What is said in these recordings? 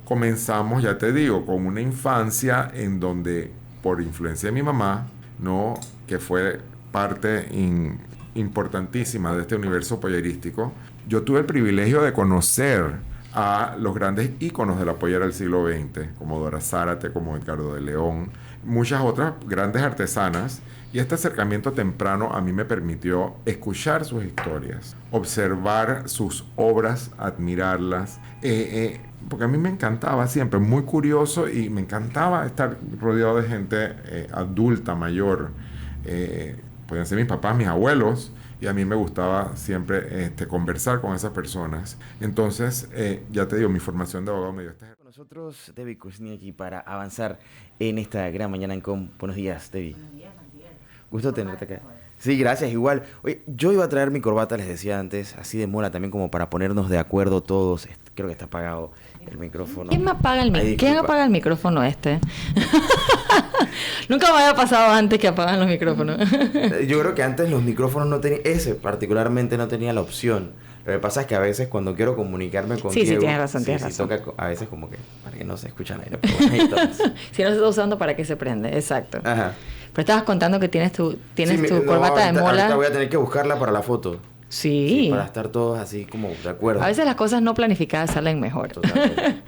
comenzamos, ya te digo, con una infancia en donde, por influencia de mi mamá, ¿no? Que fue parte importantísima de este universo pollerístico, yo tuve el privilegio de conocer a los grandes íconos de la pollera del siglo XX, como Dora Zárate, como Edgardo de León, muchas otras grandes artesanas, y este acercamiento temprano a mí me permitió escuchar sus historias, observar sus obras, admirarlas, porque a mí me encantaba siempre, muy curioso, y me encantaba estar rodeado de gente adulta, mayor. Podían ser mis papás, mis abuelos, y a mí me gustaba siempre conversar con esas personas. Entonces, ya te digo, mi formación de abogado me dio Con nosotros, Debbie Kuznitsky, aquí para avanzar en esta gran mañana en Com. Buenos días, Debbie. Buenos días, Matiel. Gusto tenerte acá. Sí, gracias, igual. Oye, yo iba a traer mi corbata, les decía antes, así de mola también como para ponernos de acuerdo todos. Creo que está apagado el micrófono. ¿Quién me apaga el micrófono? Ay, ¿Quién disculpa. apaga el micrófono este? Nunca me había pasado antes que apagan los micrófonos. Yo creo que antes los micrófonos no tenían, ese particularmente no tenía la opción. Lo que pasa es que a veces cuando quiero comunicarme con Sí, Diego, tienes razón, tienes razón. toca a veces como que para que no se escucha el aire. Pero bueno, entonces. Si no se está usando, ¿para qué se prende? Exacto. Ajá. Pero estabas contando que tienes tu Sí, tu corbata de mola. Ahorita voy a tener que buscarla para la foto. Sí. Para estar todos así como de acuerdo. A veces las cosas no planificadas salen mejor. Totalmente.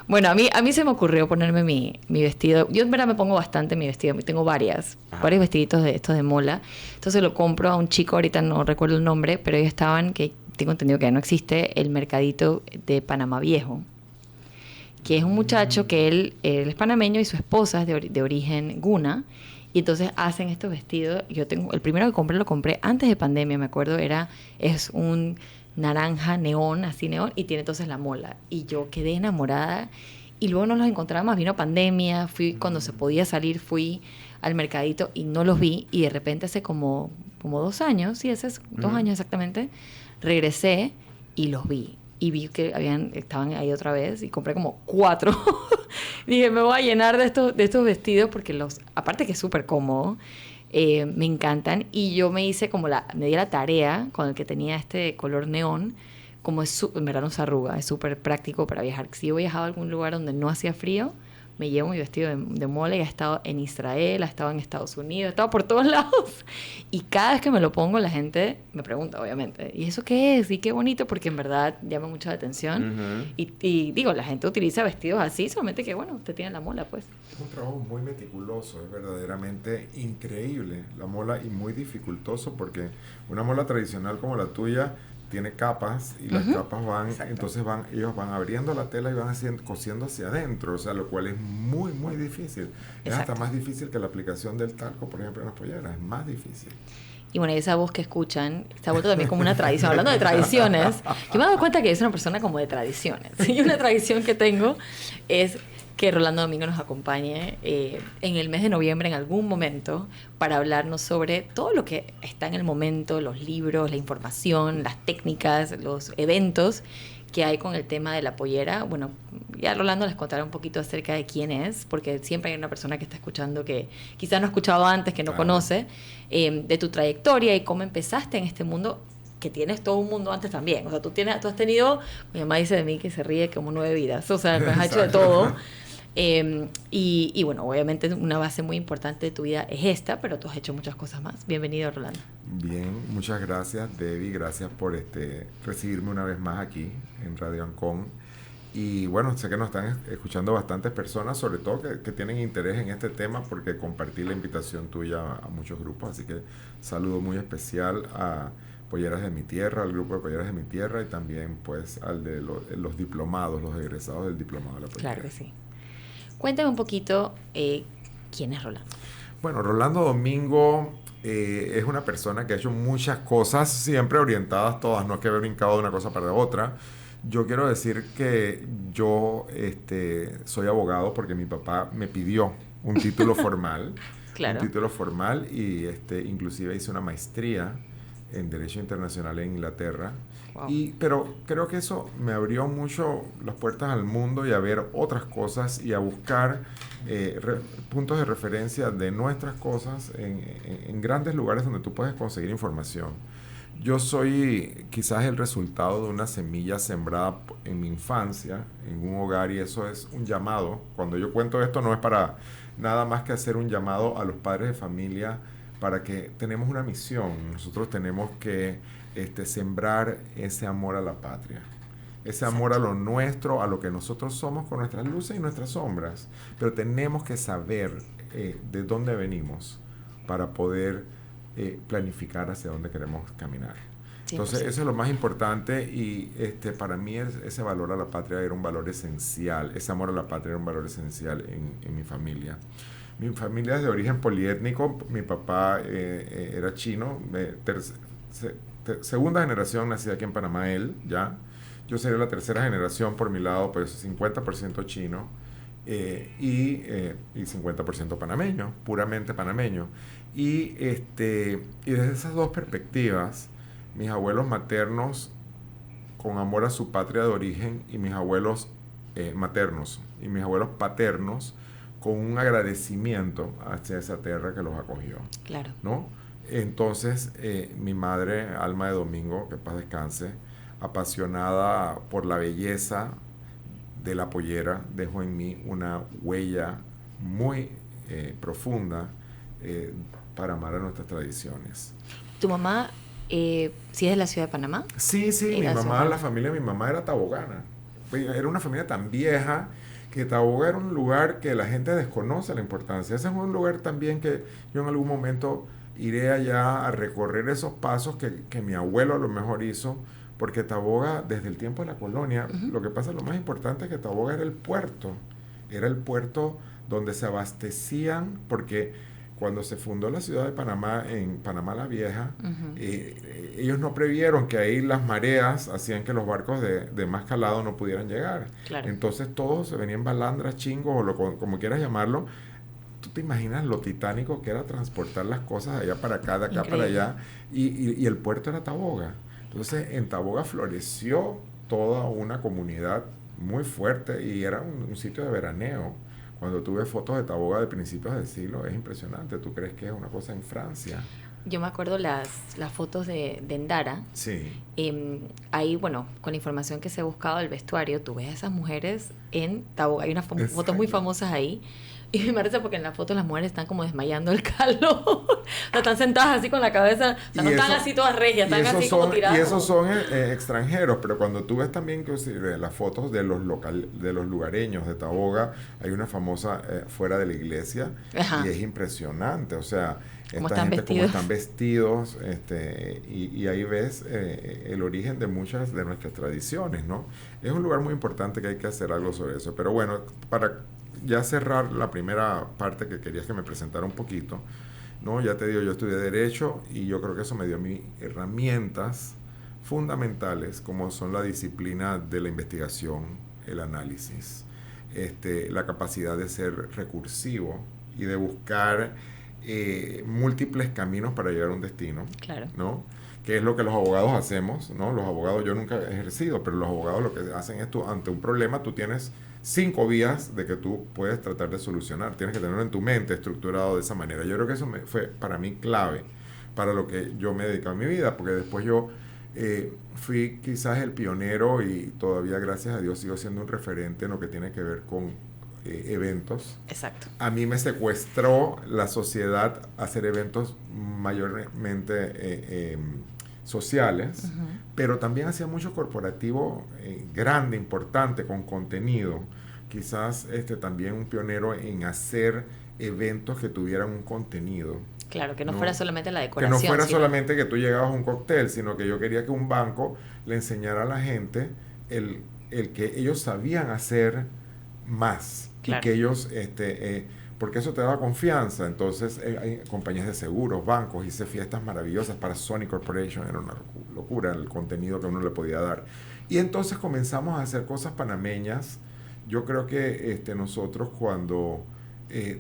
Bueno, a mí se me ocurrió ponerme mi vestido. Yo en verdad me pongo bastante mi vestido. Tengo varios vestiditos de estos de mola. Entonces lo compro a un chico, ahorita no recuerdo el nombre, pero ellos estaban, que tengo entendido que ya no existe, el mercadito de Panamá Viejo, que es un muchacho que él es panameño y su esposa es de origen guna. Y entonces hacen estos vestidos. Yo tengo el primero que compré, lo compré antes de pandemia, me acuerdo, es un naranja neón, así neón, y tiene entonces la mola. Y yo quedé enamorada y luego no los encontraba más. Vino pandemia, cuando se podía salir, fui al mercadito y no los vi. Y de repente hace como 2 años, sí, hace 2 años exactamente, regresé y los vi. Y vi que estaban ahí otra vez y compré como 4. Dije, me voy a llenar de estos vestidos porque aparte que es súper cómodo, me encantan. Y yo me hice me di la tarea con el que tenía este color neón, como en verdad no se arruga, es súper práctico para viajar. Si yo viajaba a algún lugar donde no hacía frío, me llevo mi vestido de mola y he estado en Israel, he estado en Estados Unidos, he estado por todos lados. Y cada vez que me lo pongo, la gente me pregunta, obviamente, ¿y eso qué es? Y qué bonito, porque en verdad llama mucho la atención. Y digo, la gente utiliza vestidos así, solamente que, bueno, usted tiene la mola, pues. Es un trabajo muy meticuloso, es verdaderamente increíble la mola y muy dificultoso porque una mola tradicional como la tuya tiene capas y las capas van, exacto. Entonces ellos van abriendo la tela y van cosiendo hacia adentro, o sea, lo cual es muy, muy difícil. Es Exacto. hasta más difícil que la aplicación del talco, por ejemplo, en las polleras, es más difícil. Y bueno, esa voz que escuchan se ha vuelto también como una tradición. Hablando de tradiciones, yo me he dado cuenta que es una persona como de tradiciones. Y una tradición que tengo es que Rolando Domingo nos acompañe en el mes de noviembre en algún momento para hablarnos sobre todo lo que está en el momento, los libros, la información, las técnicas, los eventos que hay con el tema de la pollera. Bueno, ya Rolando les contará un poquito acerca de quién es, porque siempre hay una persona que está escuchando que quizás no ha escuchado antes, que no conoce, de tu trayectoria y cómo empezaste en este mundo, que tienes todo un mundo antes también. O sea, tú has tenido, mi mamá dice de mí que se ríe como 9 vidas, o sea, me has hecho de todo. Y bueno, obviamente una base muy importante de tu vida es esta, pero tú has hecho muchas cosas más. Bienvenido, Rolando. Bien, muchas gracias, Debbie, gracias por recibirme una vez más aquí en Radio Ancon. Y bueno, sé que nos están escuchando bastantes personas, sobre todo que tienen interés en este tema, porque compartí la invitación tuya a muchos grupos, así que saludo muy especial a Polleras de mi Tierra, al grupo de Polleras de mi Tierra, y también pues al de los diplomados, los egresados del diplomado de la pollera. Claro que sí. Cuéntame un poquito quién es Rolando. Bueno, Rolando Domingo es una persona que ha hecho muchas cosas, siempre orientadas todas, no es que he brincado de una cosa para otra. Yo quiero decir que yo soy abogado porque mi papá me pidió un título formal. Claro. Un título formal y inclusive hice una maestría en Derecho Internacional en Inglaterra. Wow. Pero creo que eso me abrió mucho las puertas al mundo y a ver otras cosas y a buscar puntos de referencia de nuestras cosas en grandes lugares donde tú puedes conseguir información. Yo soy quizás el resultado de una semilla sembrada en mi infancia, en un hogar, y eso es un llamado. Cuando yo cuento esto no es para nada más que hacer un llamado a los padres de familia para que tenemos una misión. Nosotros tenemos que sembrar ese amor a la patria, ese amor a lo nuestro, a lo que nosotros somos con nuestras luces y nuestras sombras. Pero tenemos que saber de dónde venimos para poder planificar hacia dónde queremos caminar. 100%. Entonces eso es lo más importante y para mí ese valor a la patria era un valor esencial, ese amor a la patria era un valor esencial en mi familia. Mi familia es de origen poliétnico, mi papá era chino, segunda generación nací aquí en Panamá él, ya. Yo sería la tercera generación por mi lado, pues 50% chino y 50% panameño, puramente panameño. Y desde esas dos perspectivas, mis abuelos maternos con amor a su patria de origen y mis abuelos maternos y mis abuelos paternos con un agradecimiento hacia esa tierra que los acogió. Claro. ¿No? Entonces, mi madre, Alma de Domingo, que paz descanse, apasionada por la belleza de la pollera, dejó en mí una huella muy profunda para amar a nuestras tradiciones. ¿Tu mamá sí es de la ciudad de Panamá? Sí, mi mamá, la familia de mi mamá era tabogana. Era una familia tan vieja que Taboga era un lugar que la gente desconoce la importancia. Ese es un lugar también que yo en algún momento iré allá a recorrer esos pasos que mi abuelo a lo mejor hizo, porque Taboga, desde el tiempo de la colonia, lo que pasa, lo más importante es que Taboga era el puerto donde se abastecían, porque cuando se fundó la ciudad de Panamá, en Panamá la Vieja, ellos no previeron que ahí las mareas hacían que los barcos de más calado no pudieran llegar. Claro. Entonces todos se venían balandras, chingos, o como quieras llamarlo. ¿Tú te imaginas lo titánico que era transportar las cosas de allá para acá, de acá para allá? Y el puerto era Taboga. Entonces en Taboga floreció toda una comunidad muy fuerte y era un sitio de veraneo. Cuando tú ves fotos de Taboga de principios del siglo, es impresionante. ¿Tú crees que es una cosa en Francia? Yo me acuerdo las fotos de Endara. Sí. Ahí, bueno, con la información que se ha buscado del vestuario, tú ves a esas mujeres en Taboga. Hay unas fotos muy famosas ahí. Y me parece porque en la foto las mujeres están como desmayando el calor. O sea, están sentadas así con la cabeza. O sea, no están así todas regias, están así como tiradas. Y esos son extranjeros, pero cuando tú ves también que las fotos de los lugareños de Taboga, hay una famosa fuera de la iglesia. Ajá. Y es impresionante. O sea, esta gente como están vestidos, y ahí ves el origen de muchas de nuestras tradiciones, ¿no? Es un lugar muy importante que hay que hacer algo sobre eso. Pero bueno, para ya cerrar la primera parte que querías que me presentara un poquito, ¿no? Ya te digo, yo estudié Derecho y yo creo que eso me dio a mí herramientas fundamentales como son la disciplina de la investigación, el análisis, la capacidad de ser recursivo y de buscar múltiples caminos para llegar a un destino, claro, ¿no? Que es lo que los abogados hacemos, ¿no? Los abogados, yo nunca he ejercido, pero los abogados lo que hacen es ante un problema tú tienes 5 vías de que tú puedes tratar de solucionar. Tienes que tenerlo en tu mente estructurado de esa manera. Yo creo que eso fue para mí clave para lo que yo me he dedicado en mi vida, porque después yo fui quizás el pionero y todavía, gracias a Dios, sigo siendo un referente en lo que tiene que ver con eventos. Exacto. A mí me secuestró la sociedad a hacer eventos mayormente sociales, pero también hacía mucho corporativo grande, importante, con contenido. Quizás también un pionero en hacer eventos que tuvieran un contenido. Claro, que no fuera solamente la decoración. Que no fuera solamente que tú llegabas a un cóctel, sino que yo quería que un banco le enseñara a la gente el que ellos sabían hacer más. Claro. Y que ellos, porque eso te daba confianza. Entonces hay compañías de seguros, bancos, hice fiestas maravillosas para Sony Corporation, era una locura el contenido que uno le podía dar. Y entonces comenzamos a hacer cosas panameñas. Yo creo que nosotros cuando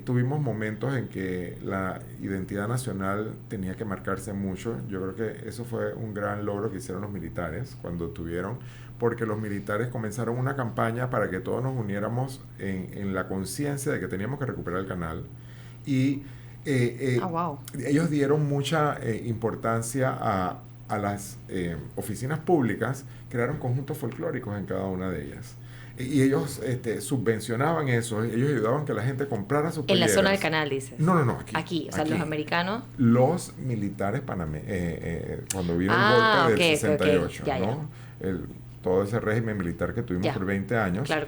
tuvimos momentos en que la identidad nacional tenía que marcarse mucho, yo creo que eso fue un gran logro que hicieron los militares cuando tuvieron, porque los militares comenzaron una campaña para que todos nos uniéramos en la conciencia de que teníamos que recuperar el canal. Y ellos dieron mucha importancia a las oficinas públicas, crearon conjuntos folclóricos en cada una de ellas. Y ellos subvencionaban eso, ellos ayudaban que la gente comprara sus En la playeras. zona del canal, dices. No, Aquí, o sea, aquí. los americanos. Los militares panameños, cuando vino el golpe del ok, 68, ya. ¿no? Todo ese régimen militar que tuvimos Ya. por 20 años. Claro.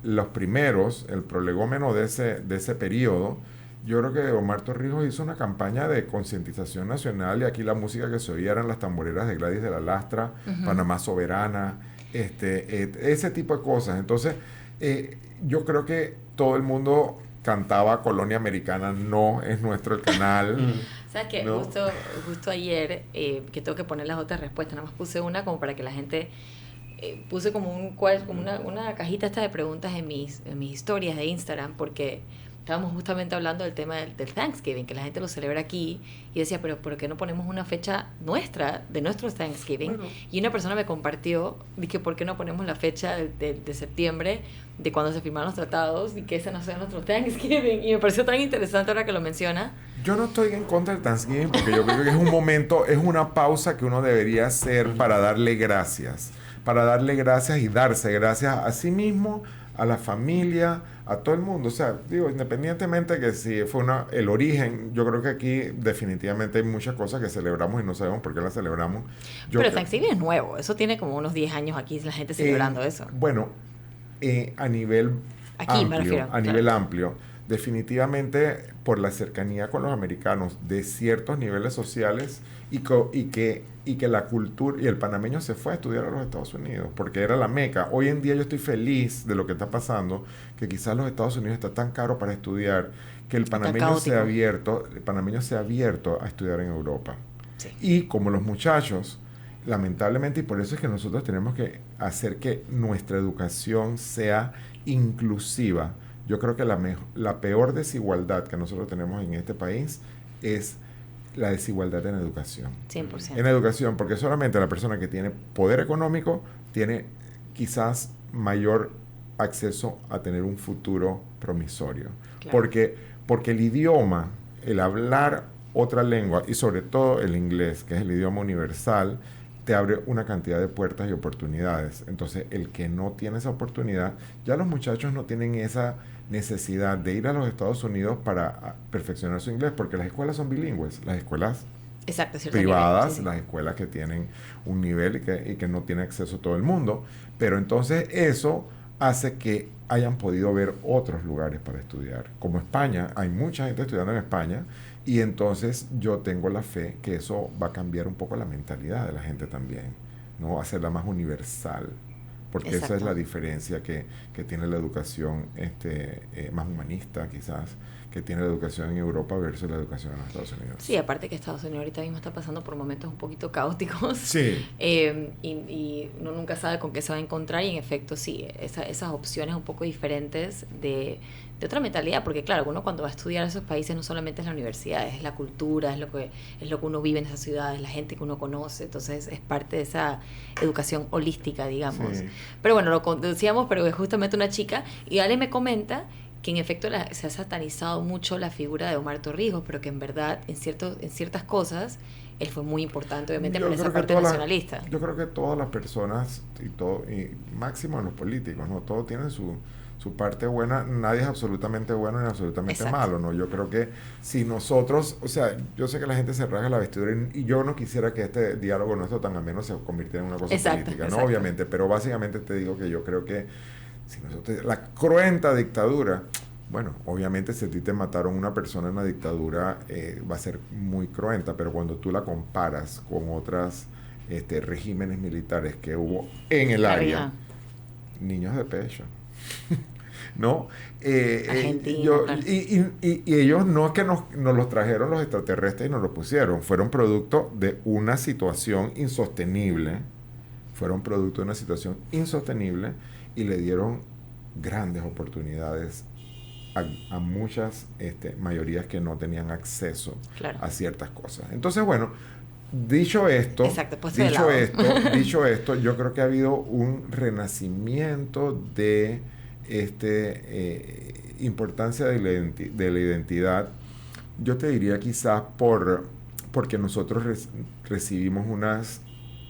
Los primeros, el prolegómeno de ese periodo, yo creo que Omar Torrijos hizo una campaña de concientización nacional, y aquí la música que se oía eran las tamboreras de Gladys de la Lastra, Panamá Soberana, ese tipo de cosas. Entonces, yo creo que todo el mundo cantaba Colonia Americana, no es nuestro el canal. ¿Sabes qué? ¿No? Justo ayer, que tengo que poner las otras respuestas, nada más puse una como para que la gente... puse como una cajita esta de preguntas en mis historias de Instagram, porque estábamos justamente hablando del tema del Thanksgiving, que la gente lo celebra aquí, y decía, pero ¿por qué no ponemos una fecha nuestra, de nuestro Thanksgiving? Bueno. Y una persona me compartió, dije, ¿por qué no ponemos la fecha de septiembre, de cuando se firmaron los tratados, y que ese no sea nuestro Thanksgiving? Y me pareció tan interesante ahora que lo menciona. Yo no estoy en contra del Thanksgiving, porque yo creo que es un momento, es una pausa que uno debería hacer para darle gracias. Para darle gracias y darse gracias a sí mismo, a la familia, a todo el mundo. O sea, digo, independientemente que si fue el origen, yo creo que aquí definitivamente hay muchas cosas que celebramos y no sabemos por qué las celebramos. Pero Thanksgiving es nuevo, eso tiene como unos 10 años aquí la gente celebrando eso. Bueno, a nivel Aquí amplio, me refiero, a nivel amplio, definitivamente por la cercanía con los americanos de ciertos niveles sociales, y que la cultura y el panameño se fue a estudiar a los Estados Unidos porque era la meca. Hoy en día yo estoy feliz de lo que está pasando, que quizás los Estados Unidos está tan caro para estudiar que el panameño se ha abierto a estudiar en Europa. Sí. Y como los muchachos, lamentablemente, y por eso es que nosotros tenemos que hacer que nuestra educación sea inclusiva. Yo creo que la peor desigualdad que nosotros tenemos en este país es la desigualdad en educación. 100%. En educación, porque solamente la persona que tiene poder económico tiene quizás mayor acceso a tener un futuro promisorio. Claro. Porque el idioma, el hablar otra lengua, y sobre todo el inglés, que es el idioma universal, te abre una cantidad de puertas y oportunidades. Entonces, el que no tiene esa oportunidad, ya los muchachos no tienen esa necesidad de ir a los Estados Unidos para perfeccionar su inglés, porque las escuelas son bilingües, las escuelas Exacto, privadas, nivel, sí. Las escuelas que tienen un nivel y que no tiene acceso todo el mundo. Pero entonces eso hace que hayan podido ver otros lugares para estudiar. Como España, hay mucha gente estudiando en España, y entonces yo tengo la fe que eso va a cambiar un poco la mentalidad de la gente también, ¿no? Hacerla más universal, porque Exacto. esa es la diferencia que tiene la educación más humanista quizás, que tiene la educación en Europa versus la educación en los Estados Unidos. Sí, aparte que Estados Unidos ahorita mismo está pasando por momentos un poquito caóticos. Sí. Y uno nunca sabe con qué se va a encontrar, y en efecto sí, esas opciones un poco diferentes de otra mentalidad, porque claro, uno cuando va a estudiar a esos países no solamente es la universidad, es la cultura, es lo que uno vive en esas ciudades, la gente que uno conoce, entonces es parte de esa educación holística, digamos. Sí. Pero bueno, lo decíamos, pero es justamente una chica, y Ale me comenta que en efecto se ha satanizado mucho la figura de Omar Torrijos, pero que en verdad en ciertas cosas él fue muy importante, obviamente, para esa parte nacionalista. Yo creo que todas las personas, y máximo los políticos, ¿no? Todos tienen su parte buena. Nadie es absolutamente bueno ni absolutamente Exacto. malo, ¿no? Yo creo que si nosotros, o sea, yo sé que la gente se rasga la vestidura, y yo no quisiera que este diálogo nuestro tan ameno se convirtiera en una cosa política, ¿no? Obviamente, pero básicamente te digo que yo creo que si nosotros, la cruenta dictadura, bueno, obviamente si a ti te mataron una persona en la dictadura, va a ser muy cruenta, pero cuando tú la comparas con otras regímenes militares que hubo en el área, niños de pecho, ¿no? Claro. Y ellos no es que nos los trajeron los extraterrestres y nos los pusieron, fueron producto de una situación insostenible, y le dieron grandes oportunidades a muchas mayorías que no tenían acceso a ciertas cosas. Entonces, bueno, dicho esto, yo creo que ha habido un renacimiento de importancia de la identidad. Yo te diría quizás por porque nosotros recibimos unas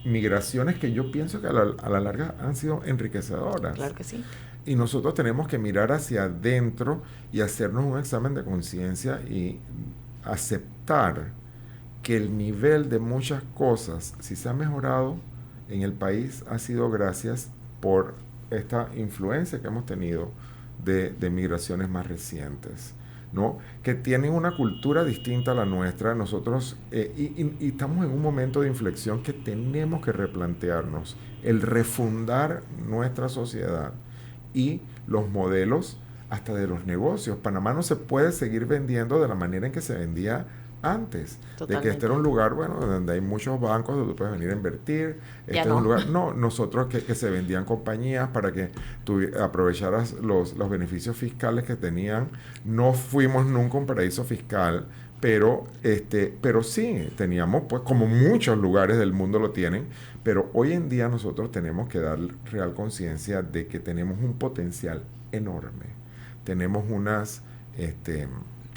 migraciones que yo pienso que a la larga han sido enriquecedoras. Claro que sí. Y nosotros tenemos que mirar hacia adentro y hacernos un examen de conciencia y aceptar que el nivel de muchas cosas, si se ha mejorado en el país, ha sido gracias por esta influencia que hemos tenido de migraciones más recientes, ¿no? Que tienen una cultura distinta a la nuestra. Nosotros, y estamos en un momento de inflexión que tenemos que replantearnos el refundar nuestra sociedad y los modelos hasta de los negocios. Panamá no se puede seguir vendiendo de la manera en que se vendía antes. Totalmente. De que este era un lugar, bueno, donde hay muchos bancos donde tú puedes venir a invertir. Este es un lugar, no, nosotros que se vendían compañías para que tú aprovecharas los beneficios fiscales que tenían. No fuimos nunca un paraíso fiscal, pero sí, teníamos, pues, como muchos lugares del mundo lo tienen, pero hoy en día nosotros tenemos que dar real conciencia de que tenemos un potencial enorme. Tenemos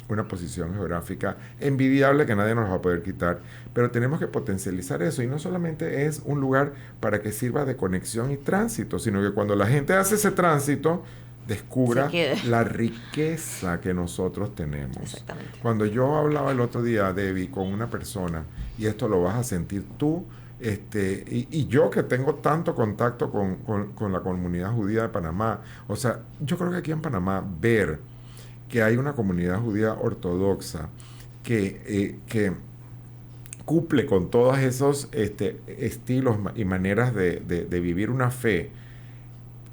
una posición geográfica envidiable que nadie nos va a poder quitar, pero tenemos que potencializar eso, y no solamente es un lugar para que sirva de conexión y tránsito, sino que cuando la gente hace ese tránsito, descubra la riqueza que nosotros tenemos. Exactamente. Cuando yo hablaba el otro día, Debbie, con una persona, y esto lo vas a sentir tú, y yo que tengo tanto contacto con la comunidad judía de Panamá, o sea, yo creo que aquí en Panamá ver que hay una comunidad judía ortodoxa que cumple con todos esos estilos y maneras de vivir una fe,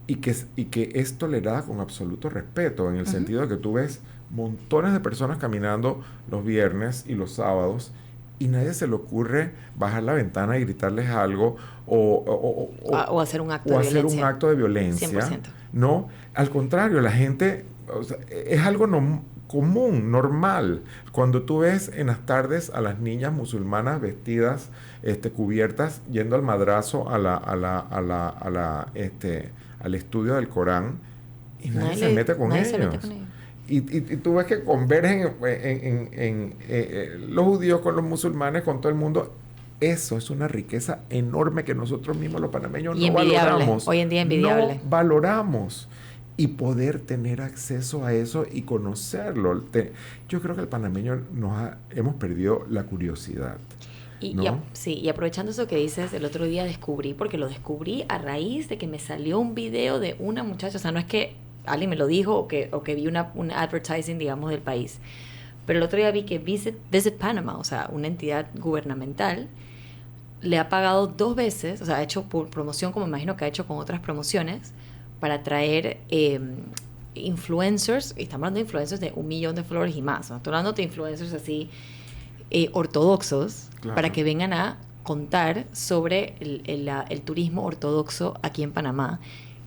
y que es tolerada con absoluto respeto, en el sentido de que tú ves montones de personas caminando los viernes y los sábados, y nadie se le ocurre bajar la ventana y gritarles algo o hacer un acto de violencia. 100%. No, al contrario, la gente, o sea, es algo común, normal. Cuando tú ves en las tardes a las niñas musulmanas vestidas, cubiertas, yendo al madrazo al estudio del Corán, y nadie se mete con ellos. Y tú ves que convergen en los judíos con los musulmanes, con todo el mundo. Eso es una riqueza enorme que nosotros mismos los panameños no valoramos. Hoy en día envidiable. No valoramos. Y poder tener acceso a eso y conocerlo. Yo creo que el panameño hemos perdido la curiosidad. Y aprovechando eso que dices, el otro día porque lo descubrí a raíz de que me salió un video de una muchacha, o sea, no es que alguien me lo dijo o que vi un advertising, digamos, del país, pero el otro día vi que Visit Panama, o sea, una entidad gubernamental, le ha pagado 2 veces, o sea, ha hecho por promoción, como me imagino que ha hecho con otras promociones, para traer influencers, y estamos hablando de influencers de 1 millón de followers y más, ¿no? Estoy hablando de influencers así ortodoxos, claro, para que vengan a contar sobre el turismo ortodoxo aquí en Panamá,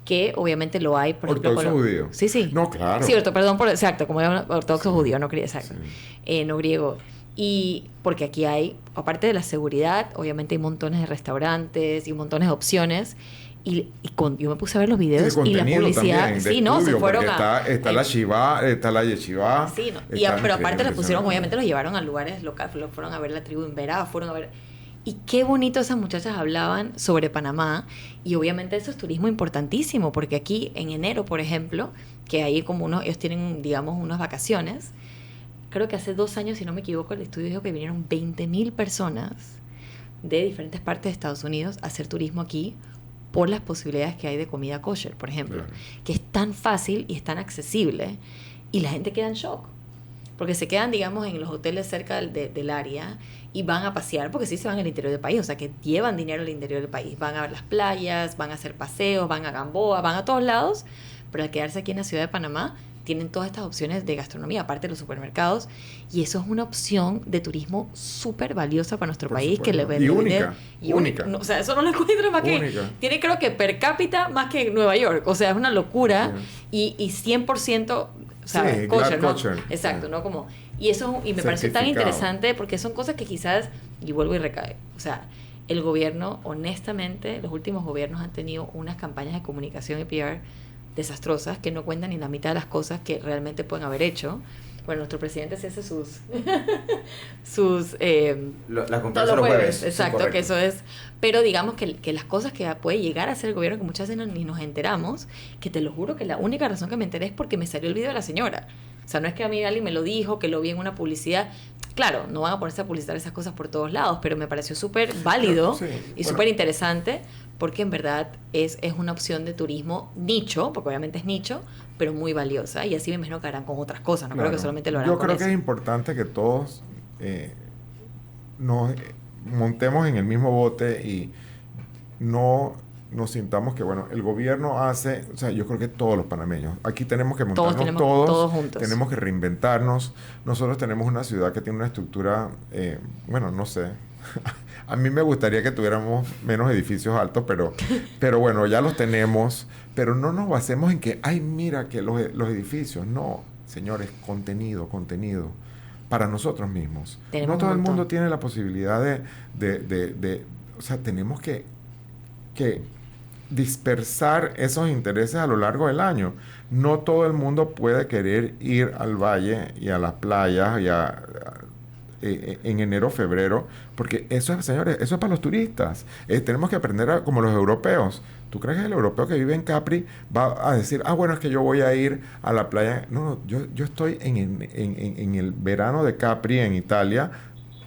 que obviamente lo hay, por ejemplo... ¿Ortodoxo judío? Sí. No, claro. Sí, exacto, como llaman ortodoxo judío, no exacto, sí. No griego. Y porque aquí hay, aparte de la seguridad, obviamente hay montones de restaurantes y montones de opciones. Yo me puse a ver los videos y la publicidad. También, sí, no, se fueron está la Shiva, está la Yeshiva. Sí, no, pero aparte los pusieron, obviamente los llevaron a lugares locales, fueron a ver la tribu en Verá, fueron a ver. Y qué bonito esas muchachas hablaban sobre Panamá, y obviamente eso es turismo importantísimo, porque aquí en enero, por ejemplo, que ahí como ellos tienen, digamos, unas vacaciones, creo que hace 2 años, si no me equivoco, el estudio dijo que vinieron 20,000 personas de diferentes partes de Estados Unidos a hacer turismo aquí, por las posibilidades que hay de comida kosher, por ejemplo, que es tan fácil y es tan accesible, y la gente queda en shock, porque se quedan, digamos, en los hoteles cerca del área y van a pasear, porque sí se van al interior del país, o sea, que llevan dinero al interior del país, van a ver las playas, van a hacer paseos, van a Gamboa, van a todos lados, pero al quedarse aquí en la ciudad de Panamá, tienen todas estas opciones de gastronomía, aparte de los supermercados, y eso es una opción de turismo súper valiosa para nuestro país, que le vende y única. No, o sea, eso no lo encuentro más que... Tiene, creo que per cápita más que Nueva York, o sea, es una locura, y 100%, ¿sabes? Kosher, ¿no? Exacto, ¿no? Como... Y eso, y me pareció tan interesante, porque son cosas que quizás, y vuelvo y recae, o sea, el gobierno, honestamente, los últimos gobiernos han tenido unas campañas de comunicación y PR desastrosas, que no cuentan ni la mitad de las cosas que realmente pueden haber hecho, Bueno, nuestro presidente se hace sus... sus La todos conferencia los los jueves, jueves. exacto, correcto. que eso es... Pero digamos que las cosas que puede llegar a hacer el gobierno, que muchas veces ni nos enteramos, que te lo juro que la única razón que me enteré es porque me salió el video de la señora. O sea, no es que a mí alguien me lo dijo, que lo vi en una publicidad. Claro, no van a ponerse a publicitar esas cosas por todos lados, pero me pareció súper válido Sí, y bueno. súper interesante, porque en verdad es una opción de turismo nicho, porque obviamente es nicho, pero muy valiosa. Y así me imagino que harán con otras cosas, no creo que Claro. solamente lo harán Yo con creo eso. que es importante que todos nos montemos en el mismo bote y no nos sintamos que, bueno, el gobierno hace, o sea, yo creo que todos los panameños, aquí tenemos que montarnos tenemos- todos, todos juntos. tenemos que reinventarnos. Nosotros tenemos una ciudad que tiene una estructura, bueno, no sé, a mí me gustaría que tuviéramos menos edificios altos, pero bueno, ya los tenemos, pero no nos basemos en que, ay, mira que los edificios, no, señores, contenido, para nosotros mismos. Tenemos No todo un el mundo montón. tiene la posibilidad o sea, tenemos que dispersar esos intereses a lo largo del año. No todo el mundo puede querer ir al valle y a las playas en enero, febrero, porque eso es, señores, eso es para los turistas. Tenemos que aprender como los europeos. ¿Tú crees que el europeo que vive en Capri va a decir, bueno, es que yo voy a ir a la playa? No, yo estoy en el verano de Capri, en Italia,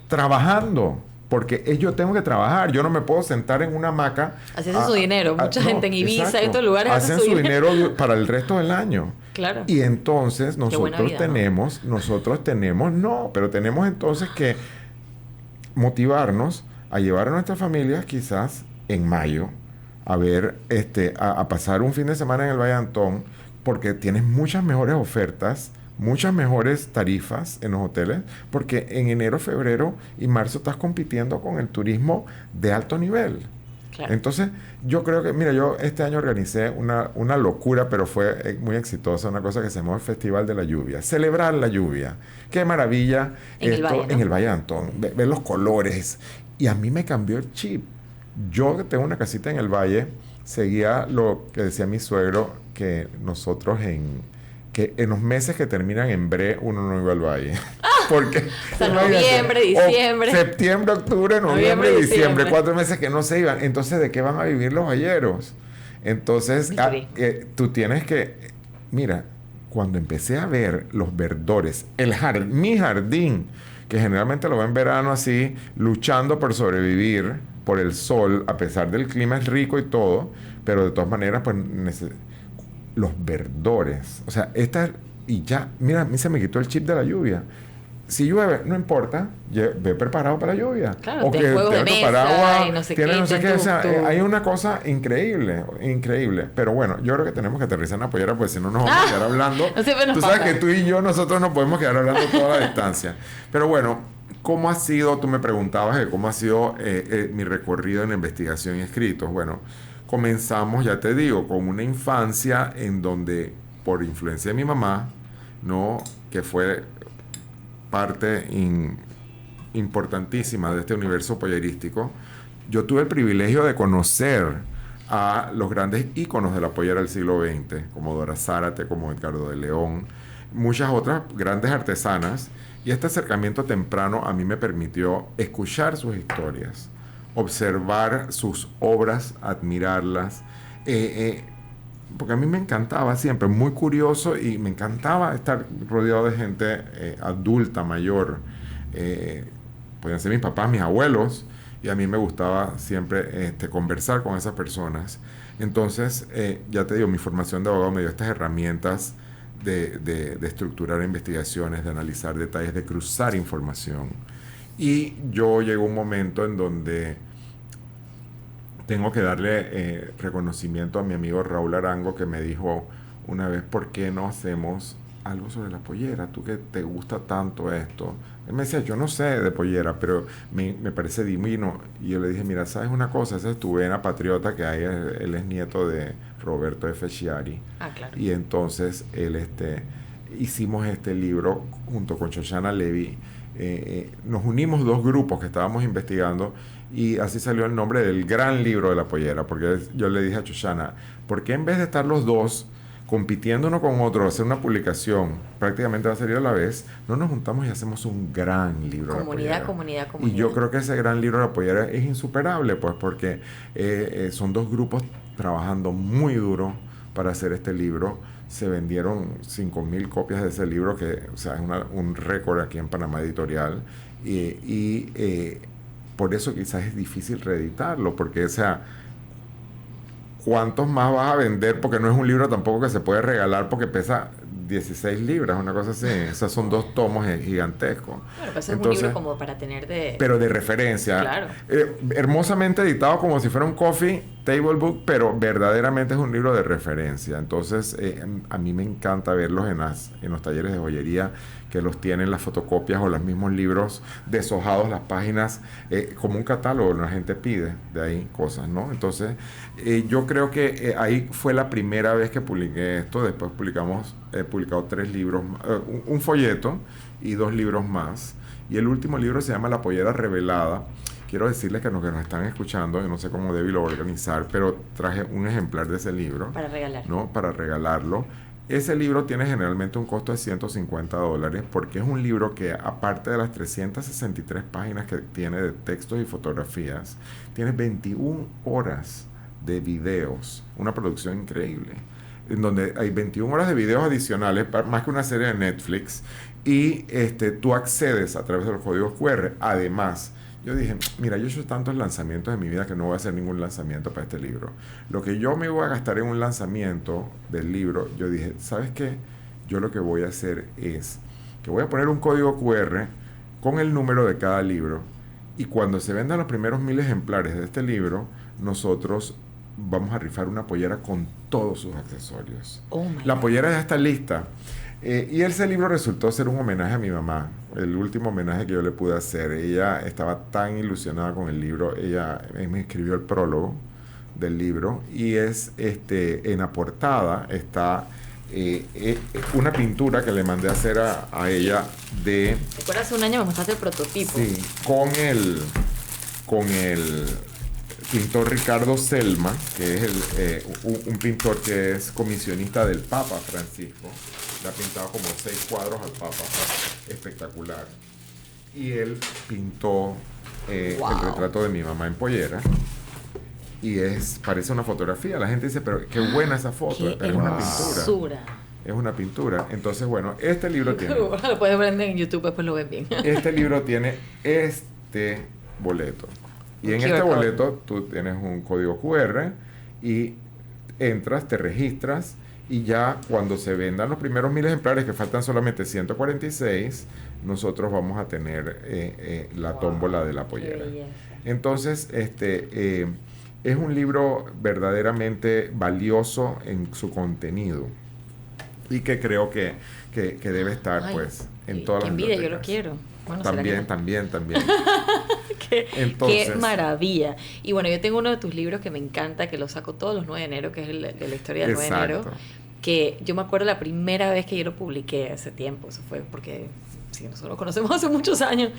trabajando. Porque yo tengo que trabajar, yo no me puedo sentar en una hamaca. Haciendo su dinero. Mucha gente en Ibiza exacto. y en otros lugares hace hacen su su dinero para el resto del año. Claro. Y entonces Qué buena nosotros vida, tenemos entonces que motivarnos a llevar a nuestras familias quizás en mayo a ver, a pasar un fin de semana en el Valle Antón, porque tienes muchas mejores ofertas, muchas mejores tarifas en los hoteles, porque en enero, febrero y marzo estás compitiendo con el turismo de alto nivel. Claro. Entonces, yo creo que, mira, yo este año organicé una locura, pero fue muy exitosa, una cosa que se llamó el Festival de la Lluvia. Celebrar la lluvia. Qué maravilla En el Valle, ¿no? en el Valle de Antón. Ver los colores. Y a mí me cambió el chip. Yo que tengo una casita en el Valle, seguía lo que decía mi suegro, que nosotros que en los meses que terminan en bre, uno no iba al Valle. Porque O sea, imagínate, noviembre, diciembre. septiembre, octubre, noviembre, Noviembre, diciembre, diciembre. 4 meses que no se iban. Entonces, ¿de qué van a vivir los valleros? Entonces, Mystery. tú tienes que... Mira, cuando empecé a ver los verdores, mi jardín, que generalmente lo ven en verano así, luchando por sobrevivir, por el sol, a pesar del clima es rico y todo, pero de todas maneras, pues, los verdores. O sea, y ya, mira, a mí se me quitó el chip de la lluvia. Si llueve, no importa, ve preparado para la lluvia. Claro, o ten que juegos de tengas tu mesa paraguas, y no sé tienes qué, no sé ten qué. tu- O sea, tu- hay una cosa increíble. Pero bueno, yo creo que tenemos que aterrizar en la pollera, porque si no nos vamos a quedar hablando. No siempre nos Tú sabes pasa. que tú y yo, nosotros no podemos quedar hablando toda la distancia. Pero bueno, ¿cómo ha sido? Tú me preguntabas de cómo ha sido mi recorrido en la investigación y escritos. Bueno, comenzamos, ya te digo, con una infancia en donde, por influencia de mi mamá, ¿no?, que fue parte importantísima de este universo pollerístico, yo tuve el privilegio de conocer a los grandes íconos de la pollera del siglo XX, como Dora Zárate, como Edgardo de León, muchas otras grandes artesanas, y este acercamiento temprano a mí me permitió escuchar sus historias, observar sus obras, admirarlas, porque a mí me encantaba siempre, muy curioso, y me encantaba estar rodeado de gente adulta, mayor. Podían ser mis papás, mis abuelos, y a mí me gustaba siempre conversar con esas personas. Entonces, ya te digo, mi formación de abogado me dio estas herramientas de estructurar investigaciones, de analizar detalles, de cruzar información. Y yo llegó un momento en donde tengo que darle reconocimiento a mi amigo Raúl Arango, que me dijo una vez, ¿por qué no hacemos algo sobre la pollera? Tú que te gusta tanto esto. Él me decía, yo no sé de pollera, pero me parece divino. Y yo le dije, mira, ¿sabes una cosa? Esa es tu vena patriota, que hay, él es nieto de Roberto F. Chiari. Ah, claro. Y entonces hicimos este libro junto con Shoshana Levy. Nos unimos dos grupos que estábamos investigando, y así salió el nombre del gran libro de la pollera, porque yo le dije a Shoshana, ¿por qué en vez de estar los dos compitiendo uno con otro, hacer una publicación, prácticamente va a salir a la vez, no nos juntamos y hacemos un gran libro. Comunidad. Y yo creo que ese gran libro de la Pollera es insuperable, pues porque son dos grupos trabajando muy duro para hacer este libro. Se vendieron 5,000 copias de ese libro, que o sea, es un récord aquí en Panamá Editorial. Por eso quizás es difícil reeditarlo, porque, o sea, ¿cuántos más vas a vender? Porque no es un libro tampoco que se puede regalar porque pesa 16 libras, una cosa así. O sea, son 2 tomos gigantescos. Bueno, pues es un libro como para tener de... Pero de referencia. Claro. Hermosamente editado como si fuera un coffee table book, pero verdaderamente es un libro de referencia. Entonces, a mí me encanta verlos en los talleres de joyería, que los tienen las fotocopias o los mismos libros deshojados, las páginas, como un catálogo, la gente pide de ahí cosas, ¿no? Entonces, yo creo que ahí fue la primera vez que publiqué esto. Después he publicado 3 libros, un folleto y 2 libros más. Y el último libro se llama La Pollera Revelada. Quiero decirles que los que nos están escuchando, yo no sé cómo Debbie lo va a organizar, pero traje un ejemplar de ese libro. Para regalar. ¿No? Para regalarlo. Ese libro tiene generalmente un costo de $150 porque es un libro que, aparte de las 363 páginas que tiene de textos y fotografías, tiene 21 horas de videos, una producción increíble, en donde hay 21 horas de videos adicionales, más que una serie de Netflix, y tú accedes a través de los códigos QR. Además, yo dije, mira, yo he hecho tantos lanzamientos en mi vida que no voy a hacer ningún lanzamiento para este libro. Lo que yo me voy a gastar en un lanzamiento del libro, yo dije, ¿sabes qué? Yo lo que voy a hacer es que voy a poner un código QR con el número de cada libro, y cuando se vendan los primeros 1,000 ejemplares de este libro, nosotros vamos a rifar una pollera con todos sus accesorios. La pollera ya está lista. Y ese libro resultó ser un homenaje a mi mamá, el último homenaje que yo le pude hacer. Ella estaba tan ilusionada con el libro, ella me escribió el prólogo del libro, y es en la portada está una pintura que le mandé a hacer a ella de... ¿Te acuerdas? Hace un año me mostraste el prototipo. Sí, con el pintor Ricardo Selma, que es un pintor que es comisionista del Papa Francisco. Le ha pintado como 6 cuadros al Papa, espectacular. Y él pintó el retrato de mi mamá en pollera. Y parece una fotografía. La gente dice, pero qué buena esa foto. Pero es una pintura. Es una pintura. Entonces, bueno, este libro tiene... Lo puedes ver en YouTube, después lo ven bien. Este libro tiene este boleto. Y en este boleto tú tienes un código QR y entras, te registras, y ya cuando se vendan los primeros 1,000 ejemplares, que faltan solamente 146, nosotros vamos a tener la tómbola de la pollera. Entonces, es un libro verdaderamente valioso en su contenido, y que creo que debe estar pues en todas las bibliotecas. Yo lo quiero. Bueno, también. Qué maravilla. Y bueno, yo tengo uno de tus libros que me encanta, que lo saco todos los 9 de enero, que es de la historia del 9 de enero. Que yo me acuerdo la primera vez que yo lo publiqué hace tiempo. Eso fue porque sí, nosotros lo conocemos hace muchos años.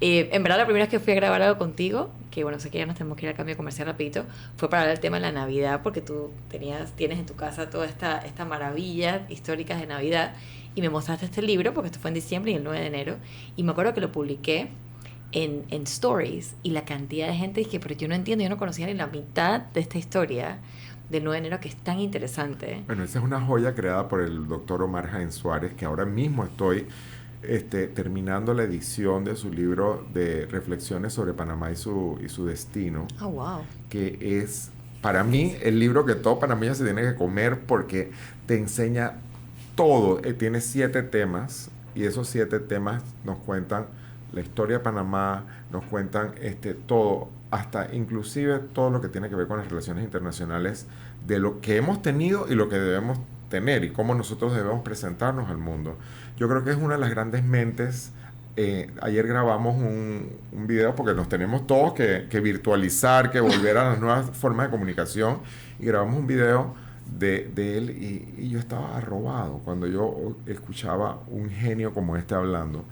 En verdad, la primera vez que fui a grabar algo contigo, que bueno, sé que ya nos tenemos que ir al cambio comercial rapidito, fue para hablar del tema de la Navidad, porque tú tienes en tu casa toda esta maravilla históricas de Navidad, y me mostraste este libro, porque esto fue en diciembre y el 9 de enero, y me acuerdo que lo publiqué en Stories, y la cantidad de gente dije, pero yo no entiendo, yo no conocía ni la mitad de esta historia del 9 de enero, que es tan interesante. Bueno, esa es una joya creada por el doctor Omar Jaén Suárez, que ahora mismo estoy terminando la edición de su libro de reflexiones sobre Panamá y su destino. Oh, wow. Que es, para mí, el libro que todo panameño se tiene que comer, porque te enseña todo. Tiene 7 temas, y esos 7 temas nos cuentan la historia de Panamá, nos cuentan todo, hasta inclusive todo lo que tiene que ver con las relaciones internacionales, de lo que hemos tenido y lo que debemos tener, y cómo nosotros debemos presentarnos al mundo. Yo creo que es una de las grandes mentes. Ayer grabamos un video, porque nos tenemos todos que virtualizar, que volver a las nuevas formas de comunicación, y grabamos un video de él, y yo estaba arrobado cuando yo escuchaba un genio como hablando.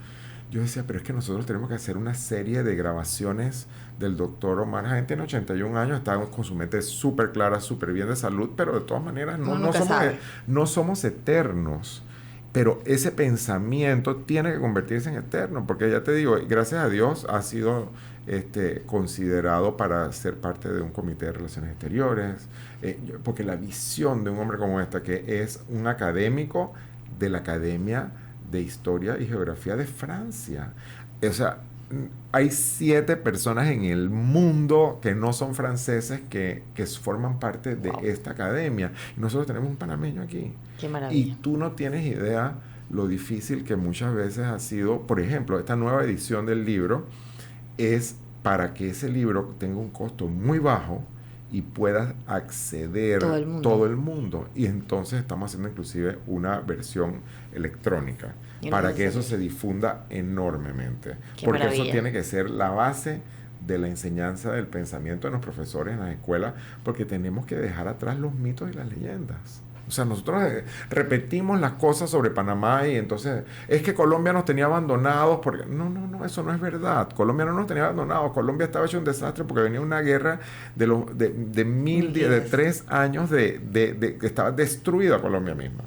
yo decía, pero es que nosotros tenemos que hacer una serie de grabaciones del doctor Omar Jaén. Tiene 81 años, está con su mente súper clara, súper bien de salud, pero de todas maneras no somos eternos. Pero ese pensamiento tiene que convertirse en eterno, porque ya te digo, gracias a Dios ha sido considerado para ser parte de un comité de relaciones exteriores, porque la visión de un hombre como este, que es un académico de la Academia de Historia y Geografía de Francia. O sea, hay 7 personas en el mundo que no son franceses que forman parte de esta academia. Y nosotros tenemos un panameño aquí. Qué maravilla. Y tú no tienes idea lo difícil que muchas veces ha sido, por ejemplo, esta nueva edición del libro es para que ese libro tenga un costo muy bajo y pueda acceder todo el mundo. Y entonces estamos haciendo inclusive una versión electrónica para que eso se difunda enormemente. Porque maravilla. Eso tiene que ser la base de la enseñanza del pensamiento de los profesores en las escuelas, porque tenemos que dejar atrás los mitos y las leyendas. O sea, nosotros repetimos las cosas sobre Panamá y entonces es que Colombia nos tenía abandonados porque no, eso no es verdad. Colombia no nos tenía abandonados. Colombia estaba hecho un desastre porque venía una guerra de 3 años que estaba destruida Colombia misma.